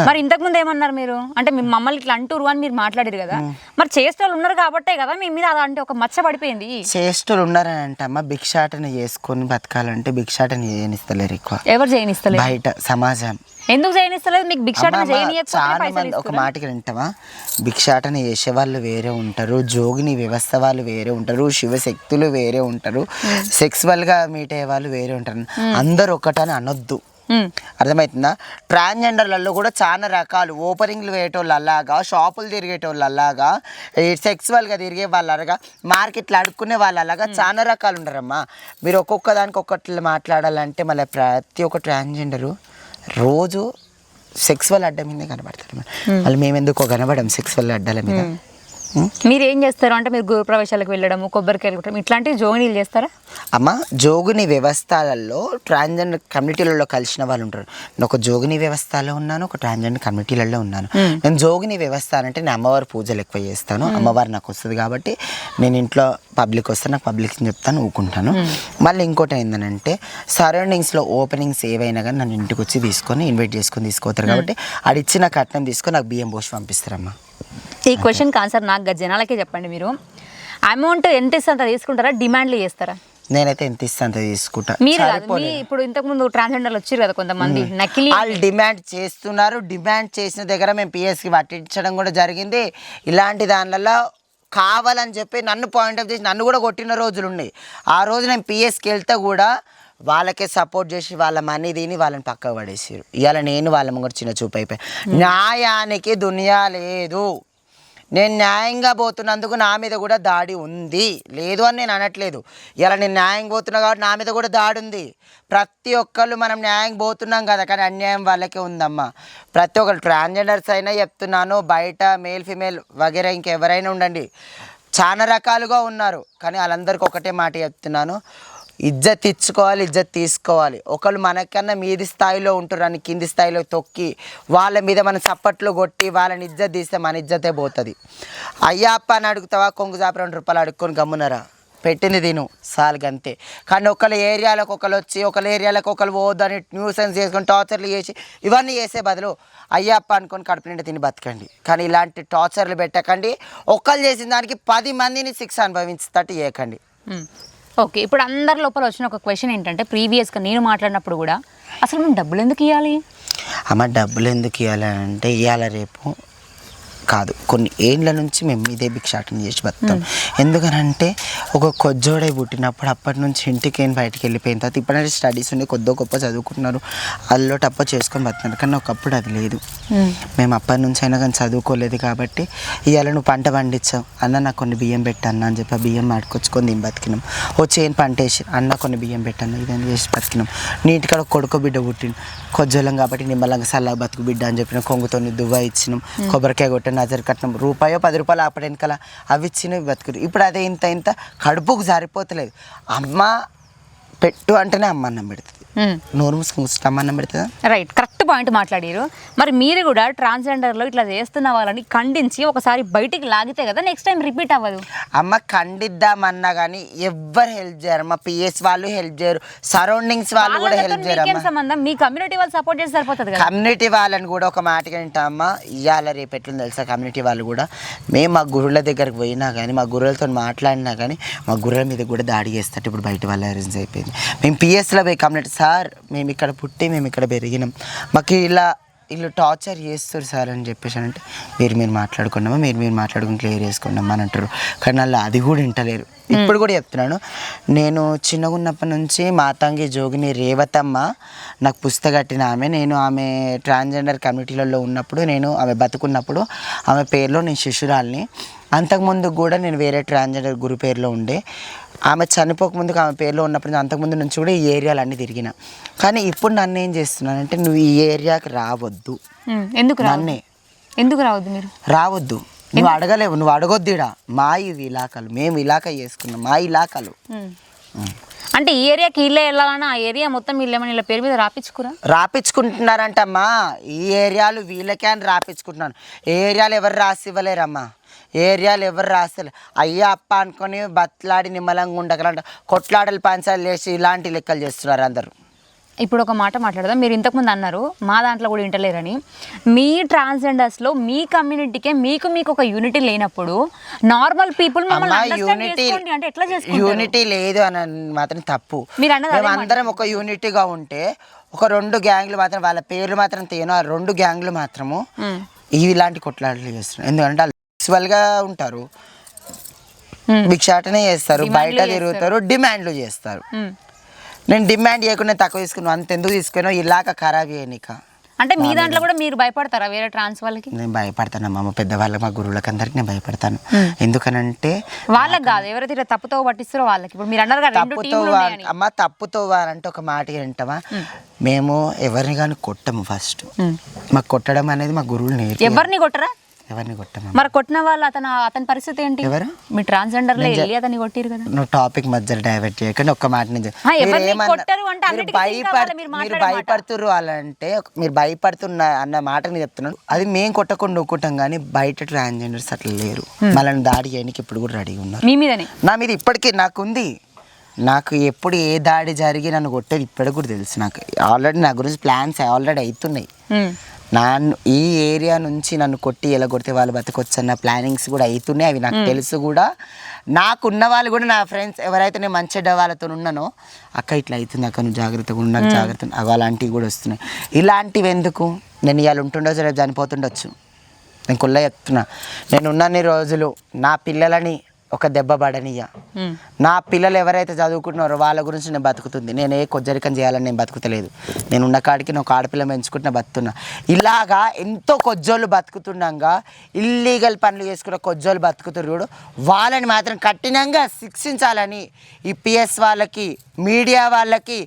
మరి ఇంతకు ముందు ఏమన్నారు మీరు, అంటే మీ మమ్మల్ని ఇట్లా అంటూరు అని మీరు మాట్లాడారు కదా, మరి చేసేవాళ్ళు ఉన్నారు కాబట్టే కదా మీ మీద అంటే ఒక మచ్చ పడిపోయింది. చేసేవాళ్ళు ఉన్నారని అంటే అమ్మ, భిక్షాటన చేసుకొని బతకాలంటే భిక్షాటన చేయనిస్తలేరు ఎక్కువ. ఎవరు చేయనిస్తలేరు? బయట సమాజం ఎందుకు చేయనిస్తలేదు మీకు భిక్షాటన? చాలా మంది ఒక మాటకి వింటావా, భిక్షాటన చేసే వాళ్ళు వేరే ఉంటారు, జోగిని వ్యవస్థ వాళ్ళు వేరే ఉంటారు, శివశక్తులు వేరే ఉంటారు, సెక్సువల్గా మీట్ అయ్యే వాళ్ళు వేరే ఉంటారు. అందరు ఒకటని అనొద్దు, అర్థమవుతుందా? ట్రాన్స్జెండర్లలో కూడా చాలా రకాలు, ఓపెనింగ్లు వేయటోళ్ళు అలాగా, షాపులు తిరిగేటోళ్ళు అలాగా, సెక్సువల్గా తిరిగే వాళ్ళు అలాగా, మార్కెట్లో అడుక్కునే వాళ్ళు అలాగా చాలా రకాలు ఉంటారమ్మా. మీరు ఒక్కొక్క దానికి ఒక్కటి మాట్లాడాలంటే మళ్ళీ ప్రతి ఒక్క ట్రాన్స్జెండరు రోజు సెక్సువల్ అడ్డ మీదే కనబడతారు. మళ్ళీ మేము ఎందుకో కనబడం సెక్సువల్ అడ్డాల మీద. మీరు ఏం చేస్తారు అంటే మీరు గృహప్రవేశాలకు వెళ్ళడము, కొబ్బరికాయలు కొట్టడం ఇట్లాంటివి జోగినీలు చేస్తారా? అమ్మ, జోగిని వ్యవస్థలలో ట్రాన్స్జెండర్ కమ్యూనిటీలలో కలిసిన వాళ్ళు ఉంటారు. నేను ఒక జోగిని వ్యవస్థలో ఉన్నాను, ఒక ట్రాన్స్జెండర్ కమ్యూనిటీలలో ఉన్నాను. నేను జోగిని వ్యవస్థ అంటే నేను అమ్మవారి పూజలు ఎక్కువ చేస్తాను. అమ్మవారు నాకు వస్తుంది కాబట్టి నేను ఇంట్లో పబ్లిక్ వస్తే నాకు పబ్లిక్ చెప్తాను, ఊకుంటాను. మళ్ళీ ఇంకోటి ఏంటంటే సరౌండింగ్స్లో ఓపెనింగ్స్ ఏవైనా కానీ నన్ను ఇంటికి వచ్చి తీసుకొని ఇన్వైట్ చేసుకొని తీసుకోతారు కాబట్టి అది ఇచ్చిన కట్నం తీసుకొని నాకు బియ్యం పోసి పంపిస్తారమ్మా. ఈ క్వశ్చన్కి ఆన్సర్ నాకు జనాలకే చెప్పండి. మీరు అమౌంట్ ఎంత ఇస్తే అంత తీసుకుంటారా, డిమాండ్లు చేస్తారా? నేనైతే ఎంత ఇస్తే అంత తీసుకుంటా. మీరు కాదు, మీ ఇప్పుడు ఇంతకుముందు ట్రాన్స్జెండర్లు వచ్చారు కదా కొంతమంది నకిలీ, వాళ్ళు డిమాండ్ చేస్తున్నారు. డిమాండ్ చేసిన దగ్గర మేము పిఎస్కి పట్టించడం కూడా జరిగింది. ఇలాంటి దానిలలో కావాలని చెప్పి నన్ను పాయింట్ ఆఫ్ చేసి నన్ను కూడా కొట్టిన రోజులు ఉన్నాయి. ఆ రోజు నేను పిఎస్కి వెళ్తే కూడా వాళ్ళకే సపోర్ట్ చేసి వాళ్ళ మనీ తిని వాళ్ళని పక్కకు పడేసారు. ఇవాళ నేను వాళ్ళ ముంగట చిన్న చూపు అయిపోయి. న్యాయానికి దునియా లేదు. నేను న్యాయంగా పోతున్నందుకు నా మీద కూడా దాడి ఉంది, లేదు అని నేను అనట్లేదు. ఇలా నేను న్యాయం పోతున్నా కాబట్టి నా మీద కూడా దాడి ఉంది. ప్రతి ఒక్కళ్ళు మనం న్యాయం పోతున్నాం కదా, కానీ అన్యాయం వాళ్ళకే ఉందమ్మా. ప్రతి ఒక్కరు ట్రాన్స్జెండర్స్ అయినా చెప్తున్నాను, బయట మేల్ ఫీమేల్ వగేరా ఇంకెవరైనా ఉండండి, చాలా రకాలుగా ఉన్నారు. కానీ వాళ్ళందరికీ ఒకటే మాట చెప్తున్నాను, ఇజ్జత్ ఇచ్చుకోవాలి, ఇజ్జత్ తీసుకోవాలి. ఒకళ్ళు మనకన్నా మీది స్థాయిలో ఉంటారు అని కింది స్థాయిలో తొక్కి వాళ్ళ మీద మనం చప్పట్లు కొట్టి వాళ్ళని ఇజ్జత్ తీస్తే మన ఇజ్జతే పోతుంది. అయ్యప్ప అని అడుగుతావా, కొంగు చాప 2 రూపాయలు అడుక్కొని గమ్మునరా, పెట్టింది తిను సాల్గా అంతే. కానీ ఒకళ్ళ ఏరియాలకు ఒకళ్ళు వచ్చి ఒకళ్ళ ఏరియాలకు ఒకళ్ళు పోద్దు అని న్యూసెన్స్ చేసుకొని టార్చర్లు చేసి ఇవన్నీ చేసే బదులు అయ్యప్ప అనుకొని కడుపు నిండా తిని బతకండి. కానీ ఇలాంటి టార్చర్లు పెట్టకండి. ఒకళ్ళు చేసిన దానికి 10 మందిని శిక్ష అనుభవించేటట్టు చేయకండి. ఓకే, ఇప్పుడు అందరి లోపల వచ్చిన ఒక క్వశ్చన్ ఏంటంటే, ప్రీవియస్గా నేను మాట్లాడినప్పుడు కూడా అసలు మేము డబ్బులు ఎందుకు ఇవ్వాలి? అమ్మ, డబ్బులు ఎందుకు ఇవ్వాలి అంటే ఇవాళ రేపు కాదు, కొన్ని ఏళ్ళ నుంచి మేము ఇదే భిక్షాటన చేసి బతాం. ఎందుకనంటే ఒక కొజ్జోడై పుట్టినప్పుడు అప్పటి నుంచి ఇంటికి బయటికి వెళ్ళిపోయిన తర్వాత ఇప్పుడంటే స్టడీస్ ఉండి కొద్దో గొప్ప చదువుకుంటున్నారు, అల్లో టప్ప చేసుకొని బతున్నారు. కానీ ఒకప్పుడు అది లేదు. మేము అప్పటి నుంచి అయినా కానీ చదువుకోలేదు కాబట్టి ఇవాళ నువ్వు పంట పండించావు అన్న, నాకు కొన్ని బియ్యం పెట్టన్న అని చెప్పి ఆ బియ్యం మాడుకొచ్చుకొని దీన్ని బతికినాం. ఓ చేను పంట వేసి అన్న కొన్ని బియ్యం పెట్టన్న ఇదని చేసి బతికినాం. నీటికాడ కొడుకో బిడ్డ పుట్టిన కొజ్జోలం కాబట్టి నిమ్మలంగా సల్లా బతుకు బిడ్డ అని చెప్పిన కొంగుతో దువ్వ ఇచ్చినాం, కొబ్బరికాయ కొట్టిన నజర్ కట్నం రూపాయో 10 రూపాయలు అప్పటి వెనకాల అవి ఇచ్చినవి బతుకురు. ఇప్పుడు అదే ఇంత కడుపుకు సరిపోతలేదు. అమ్మ పెట్టు అంటేనే అమ్మ అన్నం పెడుతుంది, నోరు మూసుకుని అమ్మ అన్నం పెడుతుందా? రైట్, కరెక్ట్ పాయింట్ మాట్లాడారు. మరి మీరు కూడా ట్రాన్స్జెండర్లో ఇట్లా చేస్తున్న వాళ్ళని ఖండించి ఒకసారి బయటికి లాగితే కదా నెక్స్ట్ టైం రిపీట్ అవ్వదు. అమ్మ ఖండిద్దామన్నా కానీ ఎవ్వరు హెల్ప్ చేయరు. అమ్మ పిఎస్ వాళ్ళు హెల్ప్ చేయరు, సరౌండింగ్స్ వాళ్ళు కూడా హెల్ప్ చేయరు. సంబంధం మీ కమ్యూనిటీ వాళ్ళు సపోర్ట్ చేసి సరిపోతుంది కదా. కమ్యూనిటీ వాళ్ళని కూడా ఒక మాటగా వింటామా, ఇవాళ రేపు ఎట్లా తెలుసా, కమ్యూనిటీ వాళ్ళు కూడా మేము మా గురువుల దగ్గరకు పోయినా కానీ మా గురువులతో మాట్లాడినా కానీ మా గురువుల మీద కూడా దాడి చేస్తారు. ఇప్పుడు బయట వాళ్ళ అరేంజ్ అయిపోయింది. మేము పిఎస్లో పోయి కమ్యూనిటీ సార్ మేము ఇక్కడ పుట్టి మేము ఇక్కడ పెరిగినాం, మాకు ఇలా వీళ్ళు టార్చర్ చేస్తారు సార్ అని చెప్పేసి అంటే మీరు మాట్లాడుకున్నామా, మీరు మాట్లాడుకుని క్లియర్ చేసుకున్నామా అని అంటారు. కానీ వాళ్ళు అది కూడా వింటలేరు. ఇప్పుడు కూడా చెప్తున్నాను, నేను చిన్నగా ఉన్నప్పటి నుంచి మాతంగి జోగిని రేవతమ్మ నాకు పుస్తకట్టిన ఆమె. నేను ఆమె ట్రాన్స్జెండర్ కమ్యూనిటీలలో ఉన్నప్పుడు, నేను ఆమె బతుకున్నప్పుడు ఆమె పేరులో నేను శిశురాల్ని. అంతకుముందు కూడా నేను వేరే ట్రాన్స్జెండర్ గురు పేరులో ఉండే. ఆమె చనిపోకముందుకు ఆమె పేరులో ఉన్నప్పుడు అంతకుముందు నుంచి కూడా ఈ ఏరియాలన్నీ తిరిగిన. కానీ ఇప్పుడు నన్ను ఏం చేస్తున్నానంటే, నువ్వు ఈ ఏరియాకి రావద్దు. ఎందుకు నన్నే ఎందుకు రావద్దు? మీరు రావద్దు, నువ్వు అడగలేవు, నువ్వు అడగొద్దు. ఇడా మా ఇవి ఇలాకాలు, మేము ఇలాకా చేసుకున్నాం, మా ఇలాకాలు. అంటే ఈ ఏరియాకి ఇల్లే వెళ్ళాలన్నా ఆ ఏరియా మొత్తం వీళ్ళేమని వీళ్ళ పేరు మీద రాపించుకుంటున్నారంటమ్మా. ఈ ఏరియాలు వీళ్ళకే అని రాపించుకుంటున్నాను. ఏ ఏరియాలు ఎవరు రాసి ఇవ్వలేరమ్మా, ఏరియాలు ఎవరు రాస్తారు. అయ్యా అప్ప అనుకొని బతలాడి నిమ్మలంగా ఉండగలంట, కొట్లాడలు పంచాలు చేసి ఇలాంటి లెక్కలు చేస్తున్నారు అందరూ. ఇప్పుడు ఒక మాట మాట్లాడదాం. మీరు ఇంతకుముందు అన్నారు మా దాంట్లో కూడా వింటలేరని. మీ ట్రాన్స్జెండర్స్లో మీ కమ్యూనిటీకే మీకు ఒక యూనిటీ లేనప్పుడు నార్మల్ పీపుల్ అంటే ఎట్లా చేసుకుంటారు? యూనిటీ లేదు అని మాత్రం తప్పు. మేము అందరం ఒక యూనిటీగా ఉంటే ఒక 2 గ్యాంగ్లు మాత్రం వాళ్ళ పేర్లు మాత్రం తేను, ఆ 2 గ్యాంగ్లు మాత్రము ఇలాంటి కొట్లాటలు చేస్తున్నారు. ఎందుకంటే వాళ్ళు సెక్సువల్గా ఉంటారు, భిక్షాటనే చేస్తారు, బయట తిరుగుతారు, డిమాండ్లు చేస్తారు. నేను డిమాండ్ చేయకుండా తక్కువ తీసుకున్నాను, అంత ఎందుకు తీసుకున్నావు ఇలాగ ఖరాబ్ చేయనిక. అంటే మీ దాంట్లో కూడా మీరు భయపడతారా వేరే ట్రాన్స్ వాళ్ళకి? నేను భయపడతాను మా పెద్దవాళ్ళకి, మా గురువులకి అందరికి నేను భయపడతాను. ఎందుకనంటే వాళ్ళకి కాదు, ఎవరైతే తప్పుతో పట్టిస్తారో వాళ్ళకి. ఇప్పుడు మీరు అన్నారు కదా అమ్మ తప్పుతో అంటే ఒక మాట ఏంటమ్మా, మేము ఎవరిని కానీ కొట్టము. ఫస్ట్ మాకు కొట్టడం అనేది మా గురువులు నేర్పారు. ఎవరిని కొట్టరా? ఎవరిని కొట్టమా? మరి కొట్టిన వాళ్ళు అతని పరిస్థితి ఏంటి? ఎవరు? మీ ట్రాన్స్జెండర్ లో వెళ్ళి అతన్ని కొట్టిరు కదా. నువ్వు టాపిక్ మధ్యలో డైవర్ట్ చేయకండి. ఒక్క మాట నుంచి మీరు భయపడుతుర్రు అలాంటే మీరు భయపడుతున్న అన్న మాట నేను చెప్తున్నాను. అది మేము కొట్టకుండా నొక్కుంటాం కానీ బయట ట్రాన్స్జెండర్స్ అట్లా లేరు. మళ్ళీ దాడి చేయడానికి ఇప్పుడు కూడా రెడీగా ఉన్నారు. మీ మీదనే? నా మీద ఇప్పటికీ నాకుంది. నాకు ఎప్పుడు ఏ దాడి జరిగి నన్ను కొట్టేది ఇప్పటికి కూడా తెలుసు. నాకు ఆల్రెడీ నా గురించి ప్లాన్స్ ఆల్రెడీ అవుతున్నాయి. ఈ ఏరియా నుంచి నన్ను కొట్టి ఎలా కొడితే వాళ్ళు బతకొచ్చు అన్న ప్లానింగ్స్ కూడా అవుతున్నాయి. అవి నాకు తెలుసు కూడా. నాకున్న వాళ్ళు కూడా నా ఫ్రెండ్స్ ఎవరైతే నేను మంచిగా వాళ్ళతో ఉన్నానో అక్క ఇట్లా అవుతుంది అక్క నువ్వు జాగ్రత్తగా ఉన్నాను జాగ్రత్త అలాంటివి కూడా వస్తున్నాయి. ఇలాంటివి ఎందుకు? నేను ఇవాళ ఉంటుండొచ్చు రేపు చనిపోతుండొచ్చు. నేను కుల్ల చెప్తున్నా. నేను ఉన్నన్ని రోజులు నా పిల్లలని ఒక దెబ్బ పడనియ్య. నా పిల్లలు ఎవరైతే చదువుకుంటున్నారో వాళ్ళ గురించి నేను బతుకుతుంది. నేను ఏ కొజ్జరికం చేయాలని నేను బతుకుతలేదు. నేను ఉన్న కాడికి నేను ఒక ఆడపిల్ల పెంచుకుంటున్నా బతుకుతున్నా. ఇలాగా ఎంతో కొజ్జోళ్ళు బతుకుతుండగా ఇల్లీగల్ పనులు చేసుకున్న కొజ్జోళ్ళు బతుకుతున్నారు. వాళ్ళని మాత్రం కఠినంగా శిక్షించాలని ఈ పిఎస్ వాళ్ళకి, మీడియా వాళ్ళకి,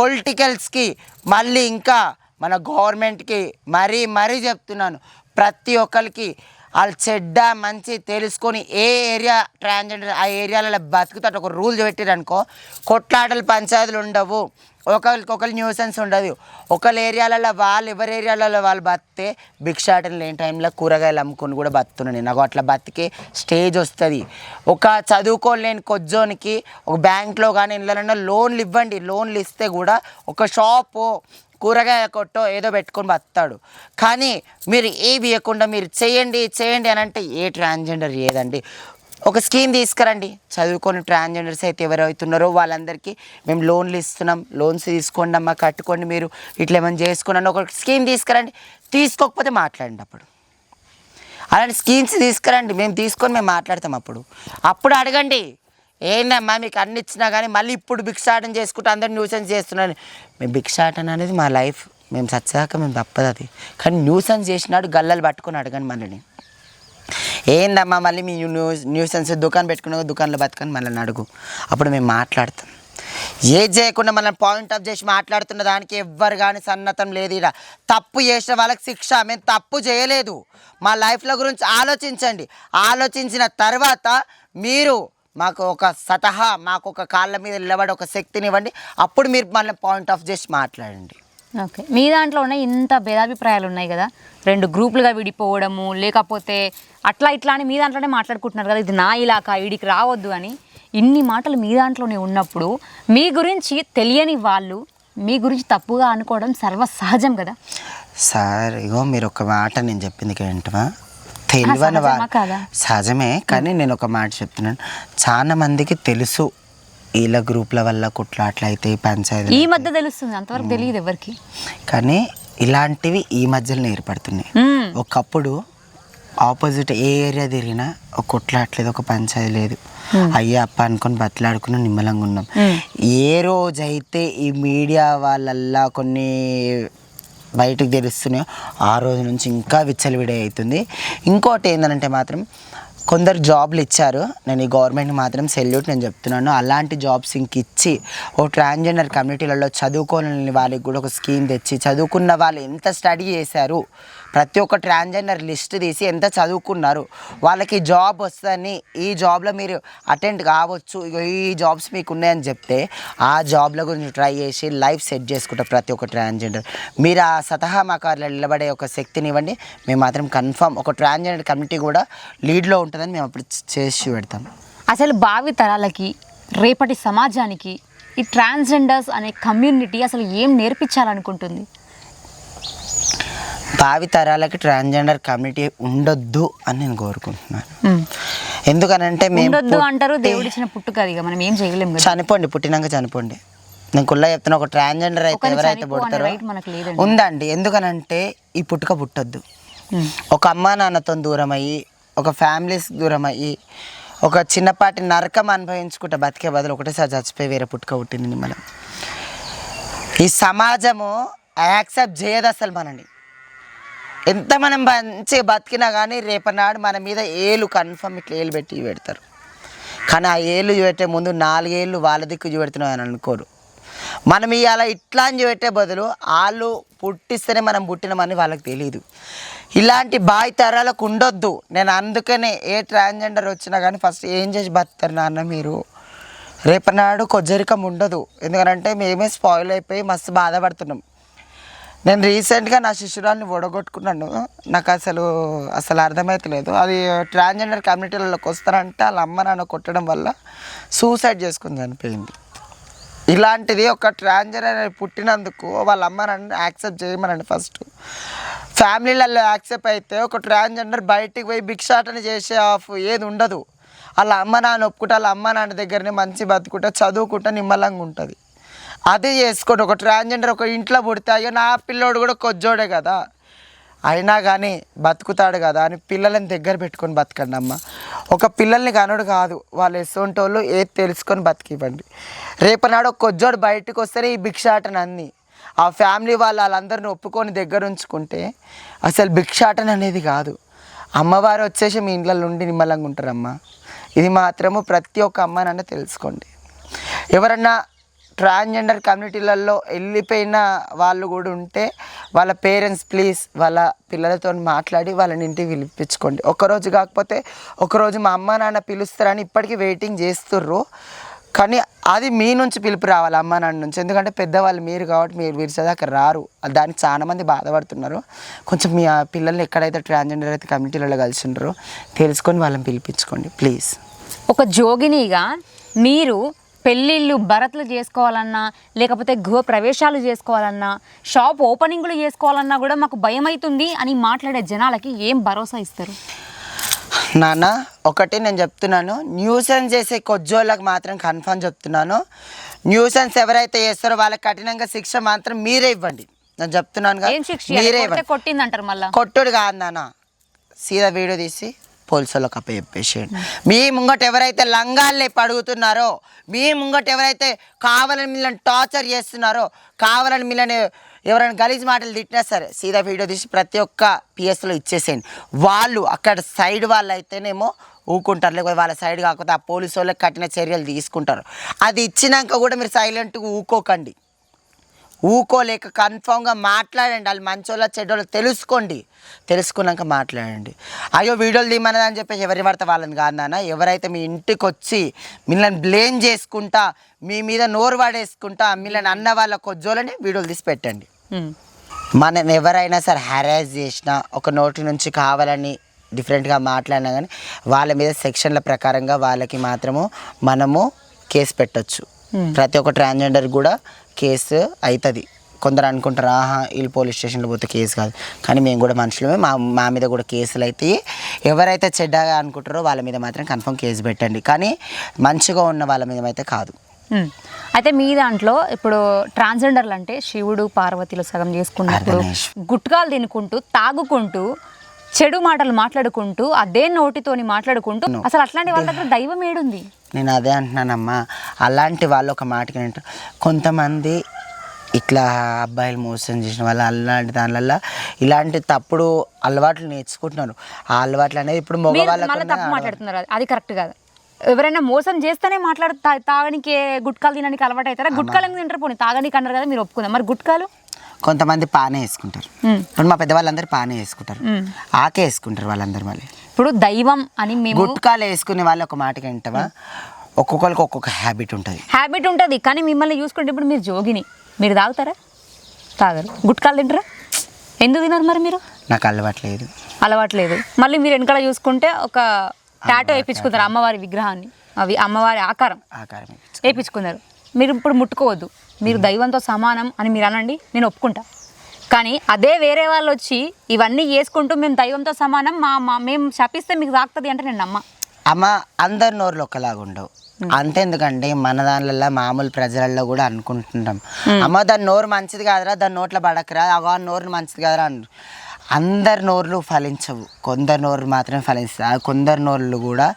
పొలిటికల్స్కి, మళ్ళీ ఇంకా మన గవర్నమెంట్కి మరీ చెప్తున్నాను. ప్రతి ఒక్కరికి వాళ్ళు చెడ్డ మంచి తెలుసుకొని ఏ ఏరియా ట్రాన్స్జెండర్ ఆ ఏరియాలలో బతుకుతాడు ఒక రూల్ పెట్టిరనుకో కొట్లాటలు పంచాయతీలు ఉండవు. ఒకరికొకరు న్యూసెన్స్ ఉండదు. ఒకళ్ళ ఏరియాలలో వాళ్ళు ఎవరి ఏరియాలలో వాళ్ళు బతితే భిక్షాటన లేని టైంలో కూరగాయలు అమ్ముకొని కూడా బతున్నాను. నాకు అట్లా బతికే స్టేజ్ వస్తుంది. ఒక చదువుకోలేని కొజ్జోనికి ఒక బ్యాంక్లో కానీ ఇళ్ళలో లోన్లు ఇవ్వండి. లోన్లు ఇస్తే కూడా ఒక షాపు కూరగాయ కొట్టో ఏదో పెట్టుకొని బతాడు. కానీ మీరు ఏవి ఇవ్వకుండా మీరు చేయండి అని అంటే ఏ ట్రాన్స్జెండర్ ఏదండి? ఒక స్కీమ్ తీసుకురండి. చదువుకొని ట్రాన్స్జెండర్స్ అయితే ఎవరైతున్నారో వాళ్ళందరికీ మేము లోన్లు ఇస్తున్నాం, లోన్స్ తీసుకోండి అమ్మా కట్టుకోండి, మీరు ఇట్లా ఏమైనా చేసుకోండి ఒక స్కీమ్ తీసుకురండి. తీసుకోకపోతే మాట్లాడండి. అప్పుడు అలాంటి స్కీమ్స్ తీసుకురండి. మేము తీసుకొని మేము మాట్లాడతాం. అప్పుడు అడగండి ఏందమ్మా మీకు అన్ని ఇచ్చినా కానీ మళ్ళీ ఇప్పుడు భిక్షాటన చేసుకుంటూ అందరు న్యూసెన్స్ చేస్తున్నాను. మేము భిక్షాటన అనేది మా లైఫ్. మేము చచ్చాక మేము తప్పదు అది. కానీ న్యూసెన్స్ చేసినాడు గల్లలు పట్టుకొని అడగండి. మళ్ళీ ఏందమ్మా మళ్ళీ మీ న్యూసెన్స్ దుకాణం పెట్టుకున్న దుకాణంలో బతుకొని మళ్ళీ అడుగు. అప్పుడు మేము మాట్లాడతాం. ఏది చేయకుండా మనం పాయింట్ ఆఫ్ చేసి మాట్లాడుతున్న దానికి ఎవ్వరు కానీ సన్నతం లేదు. ఇక్కడ తప్పు చేసిన వాళ్ళకి శిక్ష. మేము తప్పు చేయలేదు. మా లైఫ్ల గురించి ఆలోచించండి. ఆలోచించిన తర్వాత మీరు మాకు ఒక సతహా మాకు ఒక కాళ్ళ మీద నిలబడి ఒక శక్తినివ్వండి. అప్పుడు మీరు మళ్ళీ పాయింట్ ఆఫ్ చేసి మాట్లాడండి. ఓకే. మీ దాంట్లో ఉన్న ఇంత భేదాభిప్రాయాలు ఉన్నాయి కదా, 2 గ్రూపులుగా విడిపోవడము లేకపోతే అట్లా ఇట్లా అని మీ దాంట్లోనే మాట్లాడుకుంటున్నారు కదా, ఇది నా ఇలాకా వీడికి రావద్దు అని. ఇన్ని మాటలు మీ దాంట్లోనే ఉన్నప్పుడు మీ గురించి తెలియని వాళ్ళు మీ గురించి తప్పుగా అనుకోవడం సర్వసహజం కదా సార్. ఇగో మీరు ఒక మాట నేను చెప్పింది ఏంటమా తెలియని సహజమే. కానీ నేను ఒక మాట చెప్తున్నాను. చాలా మందికి తెలుసు వీళ్ళ గ్రూప్ల వల్ల కొట్లాట్లు అయితే పంచాయతీ ఈ మధ్య తెలుస్తుంది, అంతవరకు తెలియదు ఎవరికి. కానీ ఇలాంటివి ఈ మధ్యలో ఏర్పడుతున్నాయి. ఒకప్పుడు ఆపోజిట్ ఏ ఏరియా తిరిగినా ఒక కొట్లాట్లేదు, ఒక పంచాయతీ లేదు, అయ్యా అప్ప అనుకొని బతలాడుకుని నిమ్మలంగా ఉన్నాం. ఏ రోజైతే ఈ మీడియా వాళ్ళల్లా కొన్ని బయటకు తెలుస్తున్నాయో ఆ రోజు నుంచి ఇంకా విచ్చలవిడి అవుతుంది. ఇంకోటి ఏంటంటే మాత్రం కొందరు జాబ్లు ఇచ్చారు. నేను ఈ గవర్నమెంట్ మాత్రం సెల్యూట్ నేను చెప్తున్నాను. అలాంటి జాబ్స్ ఇంక ఇచ్చి ఓ ట్రాన్స్జెండర్ కమ్యూనిటీలలో చదువుకోని వాళ్ళకి కూడా ఒక స్కీమ్ తెచ్చి చదువుకున్న వాళ్ళు ఎంత స్టడీ చేశారు, ప్రతి ఒక్క ట్రాన్స్జెండర్ లిస్ట్ తీసి ఎంత చదువుకున్నారు, వాళ్ళకి జాబ్ వస్తుందని ఈ జాబ్లో మీరు అటెండ్ కావచ్చు, ఈ జాబ్స్ మీకు ఉన్నాయని చెప్తే ఆ జాబ్ల గురించి ట్రై చేసి లైఫ్ సెట్ చేసుకుంటారు ప్రతి ఒక్క ట్రాన్స్జెండర్. మీరు ఆ సతహా మాకు అట్లా నిలబడే ఒక శక్తిని ఇవ్వండి. మేము మాత్రం కన్ఫర్మ్ ఒక ట్రాన్స్జెండర్ కమ్యూనిటీ కూడా లీడ్లో ఉంటుందని మేము అప్పుడు చేసి పెడతాం. అసలు భావి తరాలకి రేపటి సమాజానికి ఈ ట్రాన్స్జెండర్స్ అనే కమ్యూనిటీ అసలు ఏం నేర్పించాలనుకుంటుంది? భావి తరాలకి ట్రాన్స్జెండర్ కమ్యూనిటీ ఉండొద్దు అని నేను కోరుకుంటున్నాను. ఎందుకనంటే మేము అంటారు దేవుడిచ్చిన పుట్టుక, మనం ఏం చేయలేము. చనిపోండి, పుట్టినాక చనిపోండి. నేను కుల్లా చెప్తున్నా, ఒక ట్రాన్స్జెండర్ అయితే ఎవరైతే పుడతారో ఉందండి. ఎందుకనంటే ఈ పుట్టుక పుట్టొద్దు. ఒక అమ్మా నాన్నతో దూరం అయ్యి, ఒక ఫ్యామిలీస్ దూరం అయ్యి, ఒక చిన్నపాటి నరకం అనుభవించుకుంటా బతికే బదులు ఒకటేసారి చచ్చిపోయి వేరే పుట్టుక పుట్టింది మనం. ఈ సమాజము యాక్సెప్ట్ చేయదు అసలు మనని. ఎంత మనం మంచిగా బతికినా కానీ రేపనాడు మన మీద ఏలు కన్ఫర్మ్ ఇట్లా ఏలు పెడతారు. కానీ ఆ ఏళ్ళు చూపెట్టే ముందు 4 ఏళ్ళు వాళ్ళ దిక్కు చూపెడుతున్నావు అని అనుకోరు. మనం ఇవాళ ఇట్లా అని పెట్టే బదులు వాళ్ళు పుట్టిస్తేనే మనం పుట్టినామని వాళ్ళకి తెలియదు. ఇలాంటి బాయ్ తరాలకు ఉండొద్దు. నేను అందుకనే ఏ ట్రాన్స్జెండర్ వచ్చినా కానీ ఫస్ట్ ఏం చేసి బతుకుతారు నాన్న మీరు, రేపనాడు కొజ్జరికం ఉండదు. ఎందుకంటే మేమే స్పాయిల్ అయిపోయి మస్తు బాధపడుతున్నాం. నేను రీసెంట్గా నా శిష్యురాల్ని ఓడగొట్టుకున్నాను. నాకు అసలు అర్థమవుతలేదు. అది ట్రాన్స్జెండర్ కమ్యూనిటీలలోకి వస్తారంటే వాళ్ళ అమ్మ నాన్న కొట్టడం వల్ల సూసైడ్ చేసుకుని చనిపోయింది. ఇలాంటిది ఒక ట్రాన్స్జెండర్ పుట్టినందుకు వాళ్ళ అమ్మ నాన్న యాక్సెప్ట్ చేయమనండి. ఫస్ట్ ఫ్యామిలీలలో యాక్సెప్ట్ అయితే ఒక ట్రాన్స్జెండర్ బయటికి పోయి భిక్షాటన చేసే ఏది ఉండదు. వాళ్ళ అమ్మ నాన్న ఒప్పుకుంటే వాళ్ళ అమ్మ నాన్న దగ్గరనే మంచి బతుకుంటే చదువుకుంటే నిమ్మలంగా ఉంటుంది. అది చేసుకోండి. ఒక ట్రాన్స్జెండర్ ఒక ఇంట్లో పుడితే అయ్యో నా పిల్లోడు కూడా కొజ్జోడే కదా అయినా కానీ బతుకుతాడు కదా అని పిల్లలని దగ్గర పెట్టుకొని బతకండి అమ్మ. ఒక పిల్లల్ని కనుడు కాదు, వాళ్ళు ఎసొంటోళ్ళు ఏది తెలుసుకొని బతికివ్వండి. రేపనాడు ఒక కొజ్జోడు బయటకు వస్తేనే ఈ భిక్షాటన అన్నీ. ఆ ఫ్యామిలీ వాళ్ళందరిని ఒప్పుకొని దగ్గర ఉంచుకుంటే అసలు భిక్షాటన అనేది కాదు. అమ్మవారు వచ్చేసి మీ ఇంట్లో నుండి నిమ్మలంగా ఉంటారమ్మా. ఇది మాత్రము ప్రతి ఒక్క అమ్మ నాన్న తెలుసుకోండి. ఎవరన్నా ట్రాన్స్జెండర్ కమ్యూనిటీలలో వెళ్ళిపోయిన వాళ్ళు కూడా ఉంటే వాళ్ళ పేరెంట్స్ ప్లీజ్ వాళ్ళ పిల్లలతో మాట్లాడి వాళ్ళని ఇంటికి పిలిపించుకోండి. ఒకరోజు కాకపోతే ఒకరోజు మా అమ్మ నాన్న పిలుస్తారని ఇప్పటికీ వెయిటింగ్ చేస్తుర్రు. కానీ అది మీ నుంచి పిలుపు రావాలి, అమ్మ నాన్న నుంచి. ఎందుకంటే పెద్దవాళ్ళు మీరు కాబట్టి మీరు విరిసేదాకా రారు. దానికి చాలామంది బాధపడుతున్నారు. కొంచెం మీ పిల్లల్ని ఎక్కడైతే ట్రాన్స్జెండర్ అయితే కమ్యూనిటీలలో కలిసి ఉంటారో తెలుసుకొని వాళ్ళని పిలిపించుకోండి ప్లీజ్. ఒక జోగినిగా మీరు పెళ్ళిళ్ళు భరత్లు చేసుకోవాలన్నా లేకపోతే గృహ ప్రవేశాలు చేసుకోవాలన్నా షాప్ ఓపెనింగ్లు చేసుకోవాలన్నా కూడా మాకు భయం అవుతుంది అని మాట్లాడే జనాలకి ఏం భరోసా ఇస్తారు? నాన్న ఒకటి నేను చెప్తున్నాను, న్యూసెన్స్ చేసే కొజ్జోళ్ళకి మాత్రం కన్ఫర్మ్ చెప్తున్నాను. న్యూసెన్స్ ఎవరైతే చేస్తారో వాళ్ళకి కఠినంగా శిక్ష మాత్రం మీరే ఇవ్వండి. నేను చెప్తున్నాను మీరే ఇవ్వండి. కొట్టిందంటారు మళ్ళీ. కొట్టుడు కాదు నాన్న, సీదా వీడియో తీసి పోలీసులకు అప్ప చెప్పేసేయండి. మీ ముంగట ఎవరైతే లంగాలు అడుగుతున్నారో, మీ ముంగట ఎవరైతే కావాలని మిమ్మల్ని టార్చర్ చేస్తున్నారో, కావాలని మిమ్మల్ని ఎవరైనా గలీజ్ మాటలు తిట్టినా సరే సీదా వీడియో తీసి ప్రతి ఒక్క పిఎస్లో ఇచ్చేసేయండి. వాళ్ళు అక్కడ సైడ్ వాళ్ళు అయితేనేమో ఊకుంటారు, లేకపోతే వాళ్ళ సైడ్ కాకపోతే ఆ పోలీసు వాళ్ళకి కఠిన చర్యలు తీసుకుంటారు. అది ఇచ్చినాక కూడా మీరు సైలెంట్గా ఊకోకండి. ఊకోలేక కన్ఫామ్గా మాట్లాడండి. వాళ్ళు మంచోళ్ళ చెడ్డోళ్ళు తెలుసుకోండి. తెలుసుకున్నాక మాట్లాడండి. అయ్యో వీడియోలు తీయమన్నది అని చెప్పేసి ఎవరి పడితే వాళ్ళని కాదు నాన్న. ఎవరైతే మీ ఇంటికి వచ్చి మిమ్మల్ని బ్లేమ్ చేసుకుంటా, మీ మీద నోరు వాడేసుకుంటా మిమ్మల్ని అన్న వాళ్ళ కొజ్జోలని వీడియోలు తీసి పెట్టండి. మనం ఎవరైనా సరే హ్యారాస్ చేసినా, ఒక నోటి నుంచి కావాలని డిఫరెంట్గా మాట్లాడినా కానీ వాళ్ళ మీద సెక్షన్ల ప్రకారంగా వాళ్ళకి మాత్రము మనము కేసు పెట్టచ్చు. ప్రతి ఒక్క ట్రాన్స్జెండర్ కూడా కేసు అవుతుంది. కొందరు అనుకుంటారు వీళ్ళు పోలీస్ స్టేషన్లో పోతే కేసు కాదు, కానీ మేము కూడా మనుషులమే, మా మీద కూడా కేసులు అవుతాయి. ఎవరైతే చెడ్డగా అనుకుంటారో వాళ్ళ మీద మాత్రం కన్ఫర్మ్ కేసు పెట్టండి, కానీ మంచిగా ఉన్న వాళ్ళ మీద అయితే కాదు. అయితే మీ దాంట్లో ఇప్పుడు ట్రాన్స్జెండర్లు అంటే శివుడు పార్వతిలో సగం చేసుకున్నప్పుడు గుట్కాలు తినుకుంటూ తాగుకుంటూ చెడు మాటలు మాట్లాడుకుంటూ అదే నోటితోని మాట్లాడుకుంటూ అసలు అట్లాంటి వాళ్ళ దగ్గర దైవం ఏడుంది? నేను అదే అంటున్నానమ్మా. అలాంటి వాళ్ళు ఒక మాటకి ఏంటంటే కొంతమంది ఇట్లా అబ్బాయిలు మోసం చేసిన వాళ్ళు అలాంటి దానివల్ల ఇలాంటి తప్పుడు అలవాట్లు నేర్చుకుంటున్నారు. ఆ అలవాట్లు అనేది ఇప్పుడు మగవాళ్ళకి తప్పు మాట్లాడుతున్నారు. అది కరెక్ట్ కాదు. ఎవరైనా మోసం చేస్తేనే తాగడానికి గుట్కాలు తినడానికి అలవాటు అవుతారా? గుట్కాలు ఎందుకు తింటారు? పోనీ తాగడానికి అన్నారు కదా, మీరు ఒప్పుకుందాం. మరి గుట్కాలు కొంతమంది పానే వేసుకుంటారు. ఇప్పుడు మా పెద్దవాళ్ళందరూ పానే వేసుకుంటారు, ఆకే వేసుకుంటారు వాళ్ళందరూ. మళ్ళీ ఇప్పుడు దైవం అని మేము గుట్కాలు వేసుకునే వాళ్ళు ఒక మాటకి ఏంటవా, ఒక్కొక్కరికి ఒక్కొక్క హ్యాబిట్ ఉంటుంది. కానీ మిమ్మల్ని చూసుకుంటే ఇప్పుడు మీరు జోగిని, మీరు తాగుతారా? తాగరు. గుట్కాలు తింటారా? ఎందుకు తినరు మరి మీరు? నాకు అలవాట్లేదు. మళ్ళీ మీరు వెనకాల చూసుకుంటే ఒక టాటో వేయించుకుంటారు అమ్మవారి విగ్రహాన్ని, అవి అమ్మవారి ఆకారం వేయించుకున్నారు. మీరు ఇప్పుడు ముట్టుకోవద్దు, మీరు దైవంతో సమానం అని మీరు అనండి, నేను ఒప్పుకుంటా. కానీ అదే వేరే వాళ్ళు వచ్చి ఇవన్నీ చేసుకుంటూ మేము దైవంతో సమానం, మేము శపిస్తే మీకు తాకుతుంది అంటే నేను అమ్మ. అందరి నోరులు ఒకలాగా ఉండవు. అంతెందుకండి మన దానిలో మామూలు ప్రజలలో కూడా అనుకుంటుంటాం, అమ్మ దాని నోరు మంచిది కాదురా, దాని నోట్లో పడకరా, అగో నోరు మంచిది కాదురా అని. అందరి నోర్లు ఫలించవు, కొందరు నోరు మాత్రమే ఫలిస్తాయి. కొందరు నోర్లు కూడా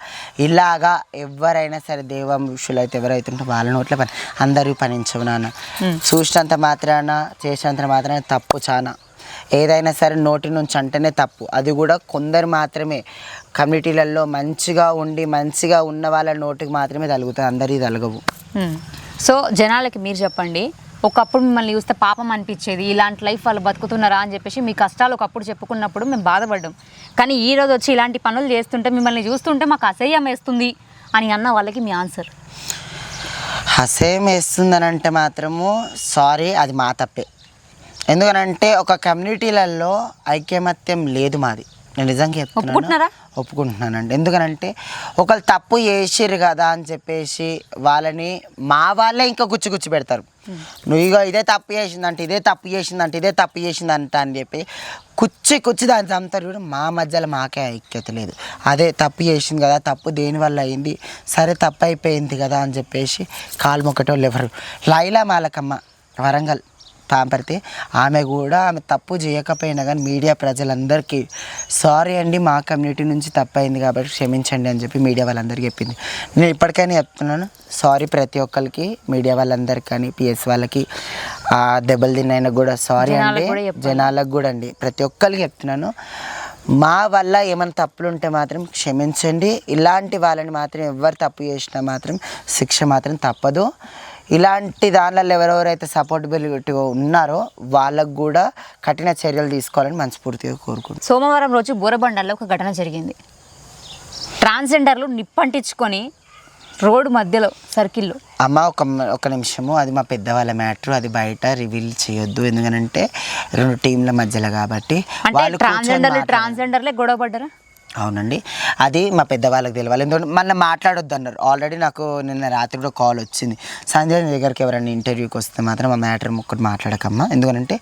ఇలాగా ఎవరైనా సరే దేవంశులు అయితే ఎవరైతే ఉంటే వాళ్ళ నోట్ల పని అందరివి ఫలించవు నాన్న. చూసినంత మాత్రాన చేసినంత మాత్రాన తప్పు చాలా. ఏదైనా సరే నోటి నుంచి అంటేనే తప్పు. అది కూడా కొందరు మాత్రమే కమ్యూనిటీలలో మంచిగా ఉండి మంచిగా ఉన్న వాళ్ళ నోటికి మాత్రమే తలుగుతాయి, అందరికీ తలగవు. సో జనాలకి మీరు చెప్పండి, ఒకప్పుడు మిమ్మల్ని చూస్తే పాపం అనిపించేది, ఇలాంటి లైఫ్ వాళ్ళు బతుకుతున్నారా అని చెప్పేసి మీ కష్టాలు ఒకప్పుడు చెప్పుకున్నప్పుడు మేము బాధపడ్డాం. కానీ ఈ రోజు వచ్చి ఇలాంటి పనులు చేస్తుంటే మిమ్మల్ని చూస్తుంటే మాకు అసహ్యం వేస్తుంది అని అన్న వాళ్ళకి మీ ఆన్సర్? అసహ్యం వేస్తుందని అంటే మాత్రము సారీ, అది మా తప్పే. ఎందుకనంటే ఒక కమ్యూనిటీలలో ఐకమత్యం లేదు మాది. నేను నిజంగా చెప్తున్నాను, ఒప్పుకుంటున్నానండి. ఎందుకనంటే ఒకళ్ళు తప్పు చేసిర్రు కదా అని చెప్పేసి వాళ్ళని మా వాళ్ళే ఇంకా గుచ్చి పెడతారు. నువ్వు ఇగో ఇదే తప్పు చేసిందంటే ఇదే తప్పు చేసిందంటే ఇదే తప్పు చేసిందంట అని చెప్పి కుచ్చి దాన్ని చంపుతారు. కూడా మా మధ్యలో మాకే ఐక్యత లేదు. అదే తప్పు చేసింది కదా, తప్పు దేనివల్ల అయింది, సరే తప్పు అయిపోయింది కదా అని చెప్పేసి కాలు మొక్కటోళ్ళు ఎవరు. లైలా మాలకమ్మ వరంగల్ పాంపర్తి, ఆమె కూడా ఆమె తప్పు చేయకపోయినా కానీ మీడియా ప్రజలందరికీ సారీ అండి, మా కమ్యూనిటీ నుంచి తప్పు అయింది కాబట్టి క్షమించండి అని చెప్పి మీడియా వాళ్ళందరికీ చెప్పింది. నేను ఇప్పటికైనా చెప్తున్నాను సారీ ప్రతి ఒక్కరికి, మీడియా వాళ్ళందరికీ కానీ పిఎస్ వాళ్ళకి, దెబ్బలు తిన్నైనా కూడా సారీ అండి, జనాలకు కూడా అండి, ప్రతి ఒక్కరికి చెప్తున్నాను. మా వల్ల ఏమైనా తప్పులు ఉంటే మాత్రం క్షమించండి. ఇలాంటి వాళ్ళని మాత్రం ఎవరు తప్పు చేసినా మాత్రం శిక్ష మాత్రం తప్పదు. ఇలాంటి దానిలో ఎవరెవరైతే సపోర్టబిలిటీగా ఉన్నారో వాళ్ళకు కూడా కఠిన చర్యలు తీసుకోవాలని మనస్ఫూర్తిగా కోరుకుంటున్నాను. సోమవారం రోజు బోరబండల్లో ఒక ఘటన జరిగింది. ట్రాన్స్జెండర్లు నిప్పంటించుకొని రోడ్డు మధ్యలో సర్కిల్లో. అమ్మ ఒక నిమిషము, అది మా పెద్దవాళ్ళ మ్యాటర్, అది బయట రివీల్ చేయొద్దు. ఎందుకంటే 2 టీంల మధ్యలో కాబట్టి. వాళ్ళు ట్రాన్స్జెండర్లే గొడవ పడ్డారా? అవునండి, అది మా పెద్దవాళ్ళకి తెలియాలి. ఎందుకంటే మన మాట్లాడొద్దు అన్నారు. ఆల్రెడీ నాకు నిన్న రాత్రి కూడా కాల్ వచ్చింది, సంజయ్ నీ దగ్గరికి ఎవరైనా ఇంటర్వ్యూకి వస్తే మాత్రం ఆ మ్యాటర్ ఒక్కటి మాట్లాడకమ్మా, ఎందుకంటే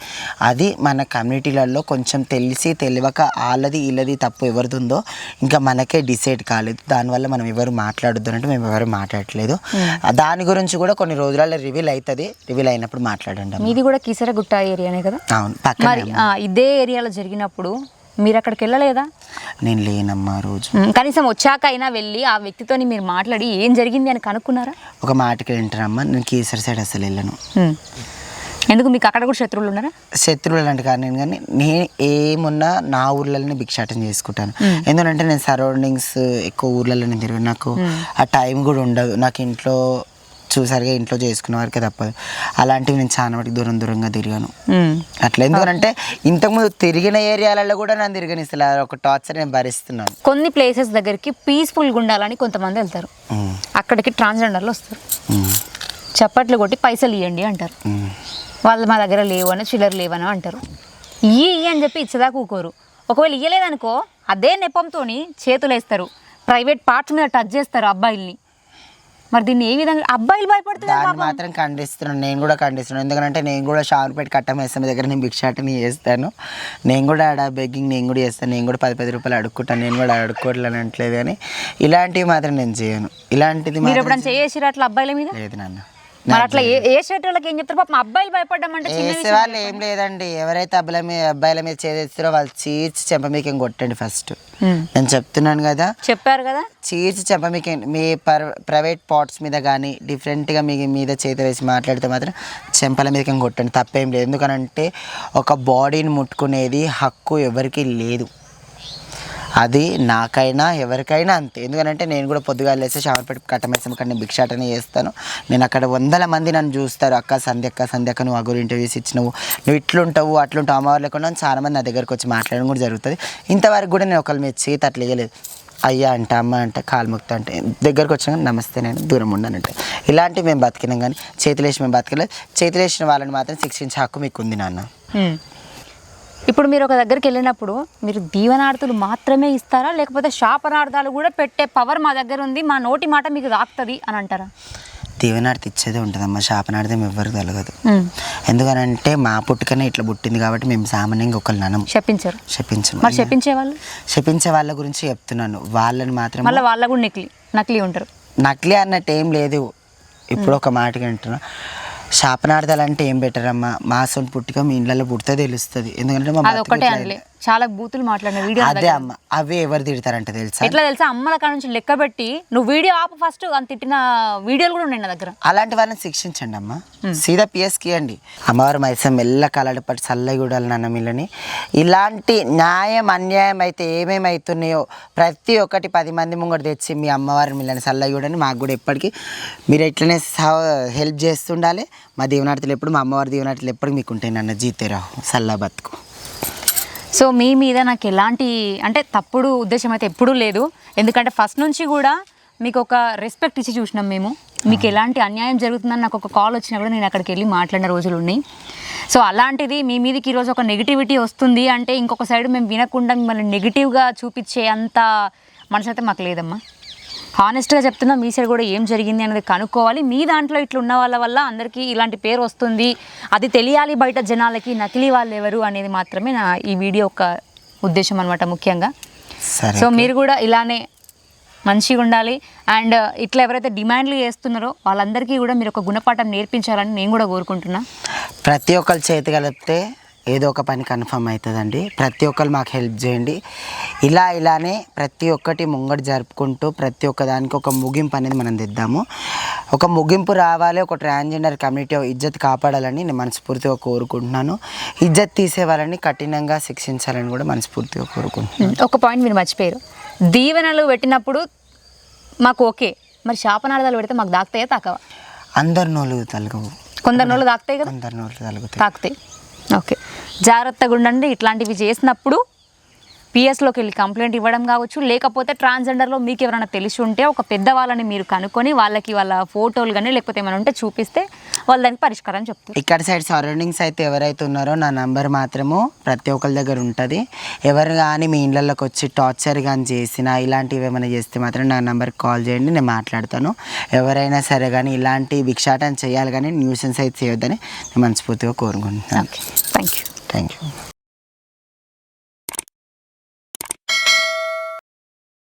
అది మన కమ్యూనిటీలలో కొంచెం తెలియక వాళ్ళది వీళ్ళది తప్పు ఎవరిది ఉందో ఇంకా మనకే డిసైడ్ కాలేదు. దానివల్ల మనం ఎవరు మాట్లాడొద్దు అంటే మేము ఎవరు మాట్లాడట్లేదు. దాని గురించి కూడా కొన్ని రోజులలో రివీల్ అవుతుంది. రివీల్ అయినప్పుడు మాట్లాడండి. మీది కూడా కీసరగుట్ట ఏరియానే కదా? అవును, పక్కన. ఇదే ఏరియాలో జరిగినప్పుడు మీరు అక్కడికి వెళ్ళలేదా? నేను లేనమ్మా రోజు. కనీసం వచ్చాక అయినా వెళ్ళి ఆ వ్యక్తితో మీరు మాట్లాడి ఏం జరిగింది అని కనుక్కున్నారా? ఒక మాటకి వింటారమ్మా, నేను కేసరి సైడ్ అసలు వెళ్ళను. ఎందుకు, మీకు అక్కడ కూడా శత్రువులు ఉన్నారా? శత్రువులు అంటే కాదు, కానీ నేను ఏమున్నా నా ఊర్లలోనే భిక్షాటం చేసుకుంటాను. ఎందుకంటే నేను సరౌండింగ్స్ ఎక్కువ ఊర్లలోనే తిరిగి, నాకు ఆ టైం కూడా ఉండదు. నాకు ఇంట్లో చూసారుగా, ఇంట్లో చేసుకునే వారికి తప్పదు. అలాంటివి నేను చాలా వాటికి దూరంగా తిరిగాను అట్లా. ఎందుకంటే ఇంతకుముందు తిరిగిన ఏరియాలలో కూడా నన్ను తిరగనిస్తలే, ఒక టార్చర్ నేను భరిస్తున్నాను. కొన్ని ప్లేసెస్ దగ్గరికి పీస్ఫుల్గా ఉండాలని కొంతమంది వెళ్తారు, అక్కడికి ట్రాన్స్జెండర్లు వస్తారు, చప్పట్లు కొట్టి పైసలు ఇవ్వండి అంటారు. వాళ్ళు మా దగ్గర లేవు అని, చిల్లర లేవని అంటారు. ఇయ్యి అని చెప్పి ఇచ్చదాకా ఊకోరు. ఒకవేళ ఇయ్యలేదనుకో అదే నెపంతో చేతులు వేస్తారు, ప్రైవేట్ పార్ట్స్ మీద టచ్ చేస్తారు అబ్బాయిల్ని. మరి దీన్ని ఏ విధంగా అబ్బాయిలు భయపడుతున్నారు? దాన్ని మాత్రం ఖండిస్తున్నాను, నేను కూడా ఖండిస్తున్నాను. ఎందుకంటే నేను కూడా షార్పేట కట్టమేస్తాను దగ్గర నేను భిక్షాటని చేస్తాను. నేను కూడా ఆడ బెగ్గింగ్ నేను కూడా చేస్తాను. నేను కూడా 10 రూపాయలు అడుక్కుంటాను. నేను కూడా అడుక్కోవట్లని అనట్లేదు, కానీ ఇలాంటివి మాత్రం నేను చేయను. ఇలాంటిది మీరు ఎప్పుడైనా చేసిరా అట్లా అబ్బాయిల మీద? లేదు నాన్న. మరి అట్లా ఏ షర్ట్ వాళ్ళకి ఏం చెప్తారు? పాపం అబ్బాయిలు భయపడ్డామంటే చేసే వాళ్ళు ఏం లేదండి. ఎవరైతే అబ్బాయిల మీద చేస్తారో వాళ్ళు చీర్చి చెంప మీకేం కొట్టండి ఫస్ట్. నేను చెప్తున్నాను కదా, చెప్పారు కదా, చీర్చి చెంప మీకే. మీ ప్రైవేట్ పార్ట్స్ మీద కానీ డిఫరెంట్గా మీ మీద చేతి వేసి మాట్లాడితే మాత్రం చెంపల మీదకేం కొట్టండి, తప్పేం లేదు. ఎందుకనంటే ఒక బాడీని ముట్టుకునేది హక్కు ఎవరికి లేదు. అది నాకైనా ఎవరికైనా అంతే. ఎందుకంటే నేను కూడా పొద్దుగా లేస్తే షవర్పేట కట్టమేస్తాం, కానీ నేను భిక్షాటనే చేస్తాను. నేను అక్కడ 100 మంది నన్ను చూస్తారు, అక్క సంధ్యక్క నువ్వు అగురు ఇంటర్వ్యూస్ ఇచ్చినావు, నువ్వు ఇట్లుంటావు అట్లుంటావు అమ్మవారు లేకుండా చాలామంది నా దగ్గరకు వచ్చి మాట్లాడడం కూడా జరుగుతుంది. ఇంతవరకు కూడా నేను ఒకళ్ళ మీద చేతి అట్లా వేయలేదు. అయ్యా అంట, అమ్మ అంటే, కాలు మొక్తా అంటే, దగ్గరకు వచ్చినా కానీ నమస్తే నేను దూరం ఉన్నానంటే. ఇలాంటివి మేము బతికినాం, కానీ చేతులేసి మేము బతకలేదు. చేతులేసిన వాళ్ళని మాత్రం శిక్షించే హక్కు మీకు ఉంది నాన్న. ఇప్పుడు మీరు ఒక దగ్గరికి వెళ్ళినప్పుడు మీరు దీవనార్థులు మాత్రమే ఇస్తారా, లేకపోతే శాపనార్థాలు కూడా పెట్టే పవర్ మా దగ్గర ఉంది, మా నోటి మాట మీకు తాకుతుంది అని అంటారా? దీవెనార్థి ఇచ్చేదే ఉంటుందమ్మా, శాపనార్థం ఎవరికి కలగదు. ఎందుకనంటే మా పుట్టుకనే ఇట్లా పుట్టింది కాబట్టి మేము సామాన్యంగా ఒకళ్ళు ననం చెప్పించను. మరి చెప్పించే వాళ్ళ గురించి చెప్తున్నాను. వాళ్ళని మాత్రం మళ్ళీ వాళ్ళ కూడా నకిలీ ఉంటారు. నకిలీ అన్నట్టు ఏం లేదు. ఇప్పుడు ఒక మాటకి అంటున్నా, శాపనార్థాలు అంటే ఏం బెటర్ అమ్మా, మా సొంత పుట్టుక మీ ఇళ్ళలో పుడితే తెలుస్తుంది. ఎందుకంటే చాలా బూతులు మాట్లాడిన వీడియో అదే అమ్మ, అవే ఎవరు తిడతారంటే తెలుసా? ఎట్లా తెలుసా, అమ్మల కాడ నుంచి లెక్క పెట్టి నువ్వు వీడియో ఆపు ఫస్ట్ అని తిట్టిన వీడియోలు కూడా ఉన్నాయి నా దగ్గర. అలాంటి వాళ్ళని శిక్షించండి అమ్మ, సీదా పిఎస్కి అండి. అమ్మవారు మైసం మెల్ల కలడపట్టి చల్లగూడాలి నన్నమిల్లని. ఇలాంటి న్యాయం అన్యాయం అయితే ఏమేమి అవుతున్నాయో ప్రతి ఒక్కటి 10 మంది ముంగడు తెచ్చి మీ అమ్మవారిని మిల్లని చల్లగూడని మాకు కూడా ఎప్పటికీ మీరు ఎట్లనే హెల్ప్ చేస్తుండాలి. మా దీవనార్థులు ఎప్పుడు, మా అమ్మవారి దీవనార్థులు ఎప్పుడు మీకు ఉంటాయి నన్ను జీతేరావు సల్లా బతుకు. సో మీ మీద నాకు ఎలాంటి అంటే తప్పుడు ఉద్దేశం అయితే ఎప్పుడూ లేదు. ఎందుకంటే ఫస్ట్ నుంచి కూడా మీకు ఒక రెస్పెక్ట్ ఇచ్చి చూసినాం మేము. మీకు ఎలాంటి అన్యాయం జరుగుతుందని నాకు ఒక కాల్ వచ్చినా కూడా నేను అక్కడికి వెళ్ళి మాట్లాడిన రోజులు ఉన్నాయి. సో అలాంటిది మీ మీదకి ఈరోజు ఒక నెగిటివిటీ వస్తుంది అంటే ఇంకొక సైడ్ మేము వినకుండా మిమ్మల్ని నెగిటివ్గా చూపించే అంత మనసు అయితే మాకు లేదమ్మా. హానెస్ట్గా చెప్తున్నా, మీ సైడ్ కూడా ఏం జరిగింది అనేది కనుక్కోవాలి. మీ దాంట్లో ఇట్లా ఉన్న వాళ్ళ వల్ల అందరికీ ఇలాంటి పేరు వస్తుంది, అది తెలియాలి బయట జనాలకి, నకిలీ వాళ్ళు ఎవరు అనేది మాత్రమే నా ఈ వీడియో ఒక ఉద్దేశం అనమాట ముఖ్యంగా. సో మీరు కూడా ఇలానే మంచిగా ఉండాలి. అండ్ ఇట్లా ఎవరైతే డిమాండ్లు చేస్తున్నారో వాళ్ళందరికీ కూడా మీరు ఒక గుణపాఠం నేర్పించాలని నేను కూడా కోరుకుంటున్నా. ప్రతి ఒక్కరు చేతి కలిపితే ఏదో ఒక పని కన్ఫర్మ్ అవుతుందండి. ప్రతి ఒక్కరు మాకు హెల్ప్ చేయండి. ఇలానే ప్రతి ఒక్కటి ముంగడు జరుపుకుంటూ ప్రతి ఒక్క దానికి ఒక ముగింపు అనేది మనం తెద్దాము. ఒక ముగింపు రావాలి. ఒక ట్రాన్స్జెండర్ కమ్యూనిటీ ఇజ్జత్ కాపాడాలని నేను మనస్ఫూర్తిగా కోరుకుంటున్నాను. ఇజ్జత్ తీసే వాళ్ళని కఠినంగా శిక్షించాలని కూడా మనస్ఫూర్తిగా కోరుకుంటున్నాను. ఒక పాయింట్ మీరు మర్చిపోయారు, దీవెనలు పెట్టినప్పుడు మాకు ఓకే, మరి శాపనార్థాలు పెడితే మాకు తాకుతాయా తాకవా? అందరి నోళ్ళు తలగవు, కొందరు నోళ్ళు తాకుతాయి కదా, అందరి నోళ్ళు తలుగుతాయి, తాకుతాయి. ఓకే, జాగ్రత్తగా ఉండండి. ఇట్లాంటివి చేసినప్పుడు పిఎస్లోకి వెళ్ళి కంప్లైంట్ ఇవ్వడం కావచ్చు, లేకపోతే ట్రాన్స్జెండర్లో మీకు ఎవరైనా తెలిసి ఉంటే ఒక పెద్దవాళ్ళని మీరు కనుక్కొని వాళ్ళకి వాళ్ళ ఫోటోలు కానీ లేకపోతే ఏమైనా ఉంటే చూపిస్తే వాళ్ళు దానికి పరిష్కారం చెప్తారు. ఇక్కడ సైడ్ సరౌండింగ్స్ అయితే ఎవరైతే ఉన్నారో నా నంబర్ మాత్రము ప్రతి ఒక్కరి దగ్గర ఉంటుంది. ఎవరు కానీ మీ ఇళ్ళకి వచ్చి టార్చర్ కానీ చేసినా ఇలాంటివి ఏమైనా చేస్తే మాత్రం నా నెంబర్కి కాల్ చేయండి, నేను మాట్లాడతాను. ఎవరైనా సరే కానీ ఇలాంటి భిక్షాటన చేయాలి కానీ న్యూసెన్స్ అయితే చేయొద్దని నేను మనస్ఫూర్తిగా కోరుకుంటున్నాను. Okay, thank you.